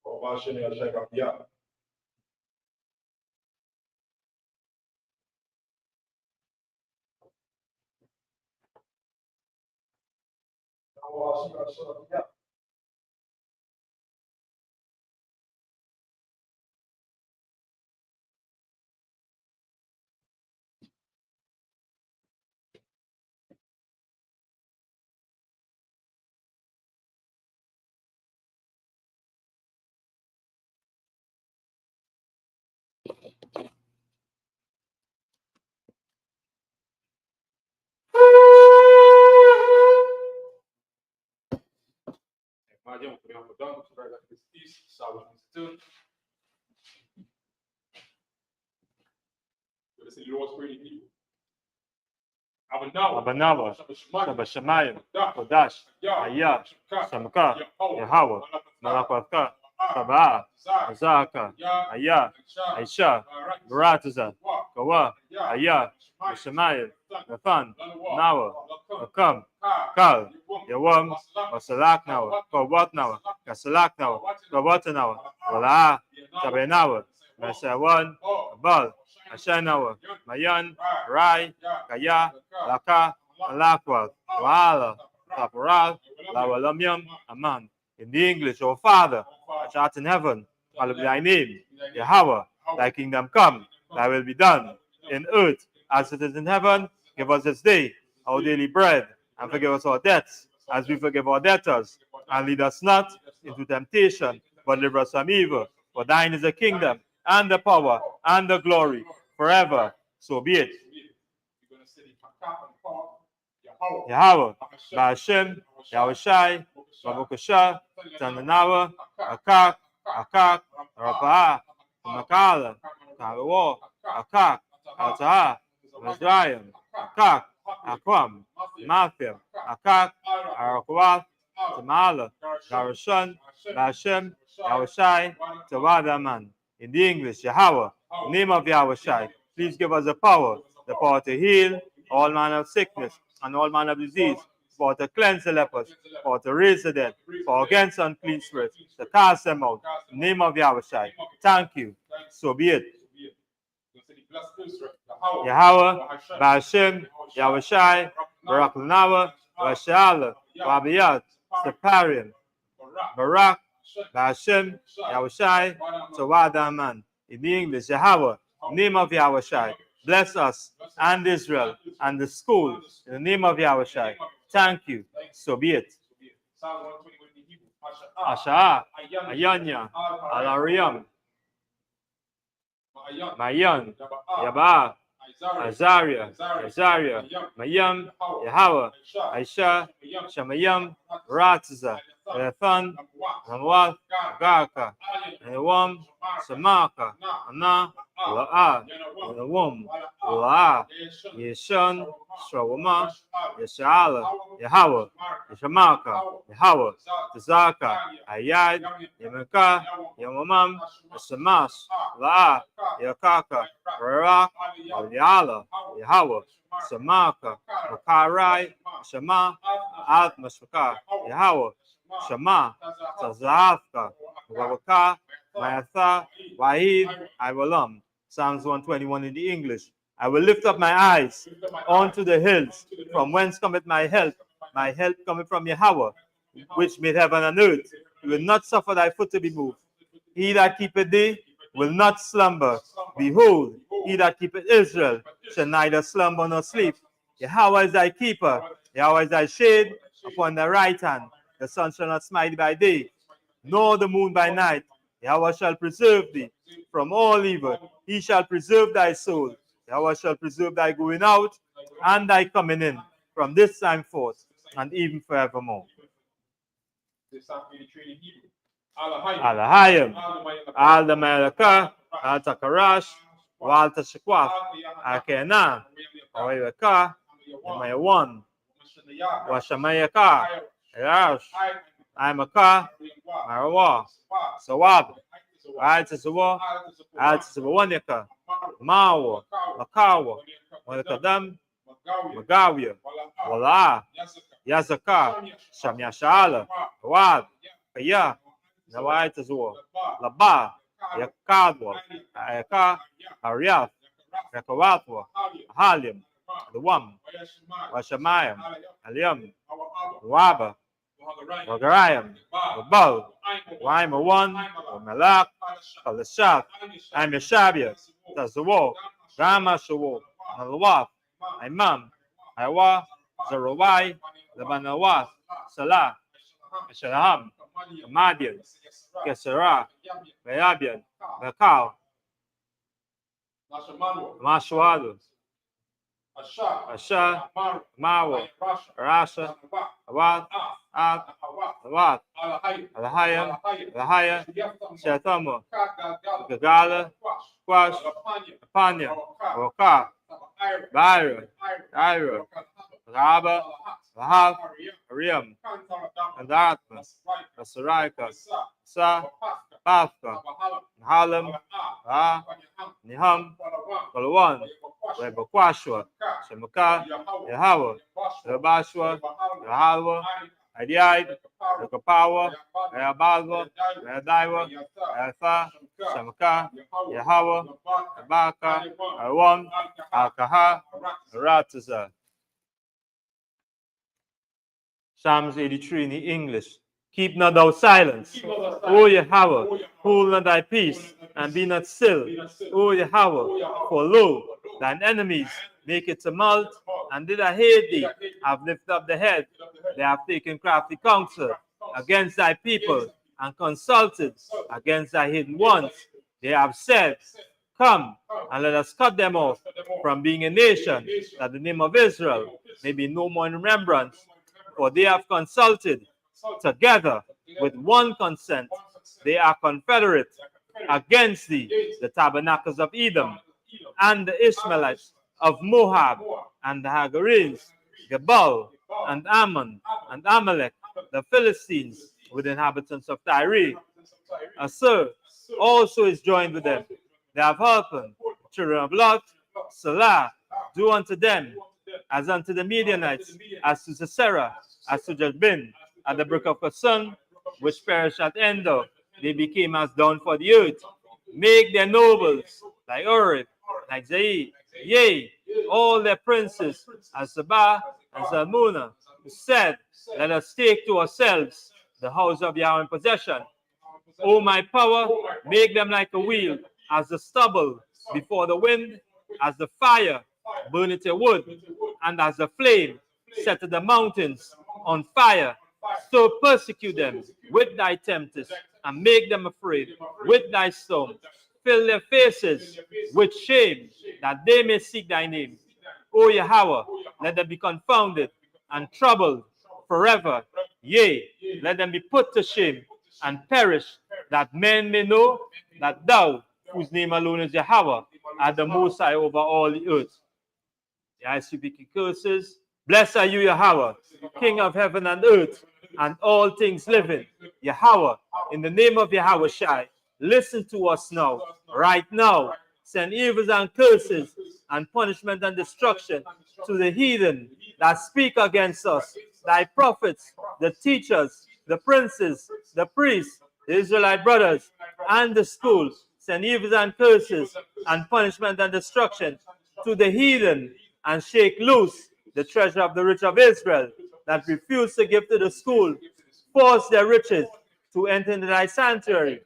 Yahweh Hashem Yashai Yah. Yahweh Hashem Yashai Yah. Imagine we have done to write like this East Sabbath Institute. We're the Lord's great people. Abanawa, Shabashamayim, Kodash, Aya, Samka, Yahweh, Malakwaka, Sabah, Azaka, Aya, Aisha, Baratuza, Kawa, Aya, Shamayim, Nathan, Nawa, Akam, Kal, Yawam, Wasalak Nawa, Kawat Nawa, Kasalak Nawa, Kawat Nawa, Wala, Tabenawa, Masawan, Abal, Ashanawa, Mayan, Rai, Kaya, Laka, Alakwal, Waala, Kaporal, Lawalamium, Aman. In the English, O Father, which art in heaven, hallowed be thy name, Yahweh, thy kingdom come, thy will be done, in earth as it is in heaven. Give us this day our daily bread, and forgive us our debts, as we forgive our debtors. And lead us not into temptation, but deliver us from evil. For thine is the kingdom, and the power, and the glory, forever. So be it. Yahweh, Ba'ashem, Yahushai, Babukasha, Tananawa, Akak, Rapaa, Makala, Karawa, Akak, Ataha, Mazrayim, Akak, Akwam, Mafia, Akak, Arakwat, Tamala, Garashun, Ba'ashem, Yahushai, Tawadaman. In the English, Yahweh, in the name of Yahushai, please give us the power to heal all manner of sickness and all manner of disease, for to cleanse the lepers, for to raise the dead, for against unclean spirits, to cast them out. In the name of Yahushai. Thank you. So be it. bless Israel. Yahweh, Ba'ashem, Yahushai, Barak Lanawa, Washala, Wabiyat, Separian, Barak, Ba'ashem, Yahushai, Tawadaman. In the English, Yahweh, name of Yahushai, bless us and Israel and the school in the name of Yahushai. Thank you. So be it. Psalm 120 in the Hebrew. Asha, Ayanya, Alariam, Mayan, Yaba, Azaria, Azaria, Mayam, Yahweh, Aisha, Shamayam, Ratza, Elethan, Namwat, Gaka, Ewam, Samaka, Ana, La'a, Nawum, La'a, Yeshon, Shawama, Yeshala, Yahweh, Yeshamaka, Yahweh, Tzaka, Ayad, Yamaka, Yamamam, Samash, La'a, Yakaka, Barak, Yala, Yahweh, Samaka, Makarai, Shema, Alt Mashaka, Yahweh, Shema, Tazahka, Wabaka, Mayatha, Wahid, Iwalam. Psalms 121 in the English. I will lift up my eyes onto the hills, from whence cometh my help. My help cometh from Yahweh, which made heaven and earth. He will not suffer thy foot to be moved. He that keepeth thee will not slumber. Behold, he that keepeth Israel shall neither slumber nor sleep. Yahweh is thy keeper. Yahweh is thy shade upon thy right hand. The sun shall not smite by day, nor the moon by night. Yahweh shall preserve thee from all evil. He shall preserve thy soul. Yahweh shall preserve thy going out and thy coming in from this time forth and even forevermore. Psalm 83 in Hebrew. Alahayim. Alahayim, Al the Malaka, Al Takarash, Wal Tashakwaf, Akena, Awayaka, Yamayawan, Washamayaka, Erash, Imaka, Marawa, Sawab, Altazawa, Altazawanika, Mawa, Makawa, Wanakadam, Magawia, Wala, Yazaka, Shamyashala, Wad, Kaya, Nawaitazua, Laba, Yakadwa, Ayaka, Ariath, Yakawatwa, Halim, the Wam, Washamayam, Aliam, Waba, Wagarayam, Wabal, Waima one, Wamalak, Kalashaf, Amishabia, Tazawo, Rama Shawo, Nalawaf, Imam, Iwa, Zerawai, Labanawath, Salah, Shalaham, Madian, Kesera, Bayabian, Bakal, Mashwadu, Asha, Mawa, Rasha, Awad, Ad, Awad, Alahaya, Alahaya, Shatamo, Gagala, Quash, Apanya, Waka, Byron, Ira, Raba, Lahab, Ariam, Andatma, Asaraika, Sa, Pafka, Nahalam, Ra, Niham, Palawan, Rebakwashwa, Shemaka, Yahweh, Rebashwa, Yahweh, Adiad, Rekapawa, Reabalwa, Readaiwa, Alpha, Shemaka, Yahweh, Abaka, Awan, Alkaha, Rataza. Psalms 83 in the English. Keep not thou silence, O Yahweh, hold not thy peace, and be not still, O Yahweh, for lo, thine enemies make a tumult, and did I hate thee, have lifted up the head. They have taken crafty counsel against thy people, and consulted against thy hidden ones. They have said, come, and let us cut them off from being a nation, that the name of Israel may be no more in remembrance. For they have consulted together with one consent. They are confederate against thee, the tabernacles of Edom, and the Ishmaelites of Moab, and the Hagarenes, Gebal, and Ammon, and Amalek, the Philistines, with inhabitants of Tyre. Assur also is joined with them. They have hearkened, children of Lot, Salah, do unto them as unto the Midianites, as to Sisera, as to Jabin, at the brook of Kasun, which perished at Endor. They became as down for the earth. Make their nobles like Oreb, like Zaid, yea, all their princes, as Sabah and Zalmunna, who said, let us take to ourselves the house of Yahweh in possession. O my power, make them like a wheel, as the stubble before the wind, as the fire burneth a wood, and as the flame setteth the mountains on fire. So persecute them with thy tempest, and make them afraid with thy storm. Fill their faces with shame, that they may seek thy name. O Yahweh, let them be confounded and troubled forever. Yea, let them be put to shame and perish, that men may know that thou, whose name alone is Yahweh, art the Most High over all the earth. The ISUPK curses, blessed are you, Yahweh, King of heaven and earth, and all things living. Yahweh, in the name of Yahweh Shai, listen to us now, right now. Send evils and curses and punishment and destruction to the heathen that speak against us, thy prophets, the teachers, the princes, the priests, the Israelite brothers, and the schools. Send evils and curses and punishment and destruction to the heathen, and shake loose the treasure of the rich of Israel that refuse to give to the school. Force their riches to enter into thy sanctuary.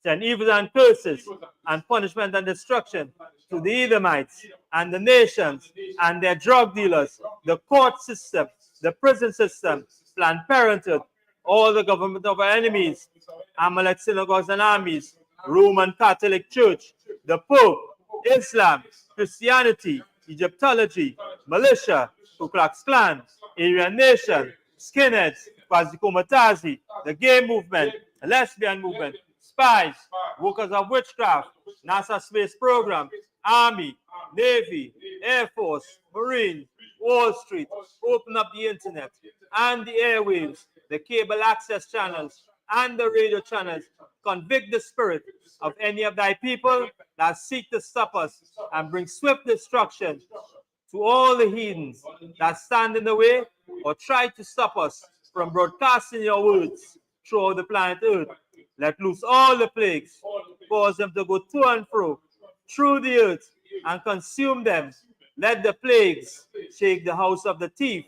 Send evils and curses and punishment and destruction to the Edomites and the nations and their drug dealers, the court system, the prison system, Planned Parenthood, all the government of our enemies, Amalek synagogues and armies, Roman Catholic Church, the Pope, Islam, Christianity, Egyptology, militia, Ku Klux Klan, Aryan Nation, skinheads, Kwasi-Komatazi, the gay movement, the lesbian movement, spies, workers of witchcraft, NASA space program, Army, Navy, Air Force, Marine, Wall Street, open up the internet and the airwaves, the cable access channels and the radio channels. Convict the spirit of any of thy people that seek to stop us, and bring swift destruction to all the heathens that stand in the way or try to stop us from broadcasting your words throughout the planet Earth. Let loose all the plagues, cause them to go to and fro through the earth and consume them. Let the plagues shake the house of the thief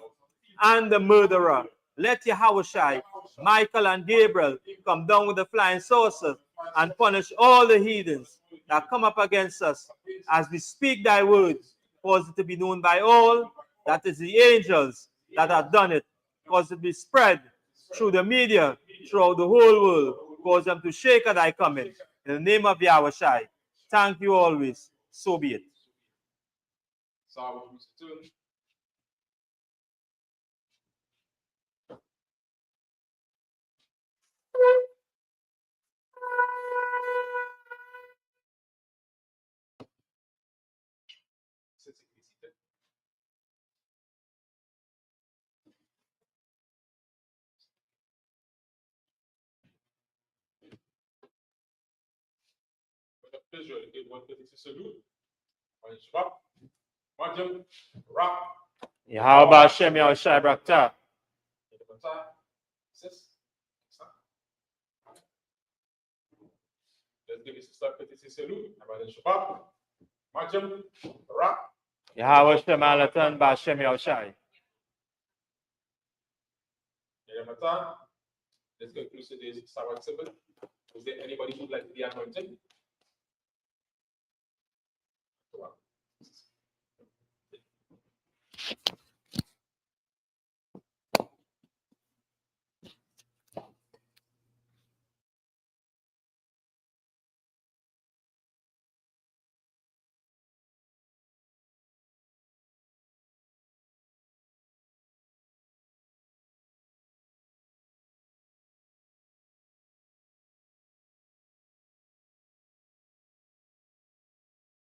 and the murderer. Let Yahushai, Michael, and Gabriel come down with the flying saucers and punish all the heathens that come up against us as we speak thy words. Cause it to be known by all that is the angels that have done it. Cause it to be spread through the media, throughout the whole world. Cause them to shake at thy coming. In the name of Yahushai. Thank you always. So be it. Yahweh Hashem Yahushai Brakta. Let's give Sister Petit salute. Shabbat. Majam, Rak. Yahweh Hashem Alatan B'Hashem Yahushai. Let's conclude today's Sabbath Service. Is there anybody who would like to be anointed?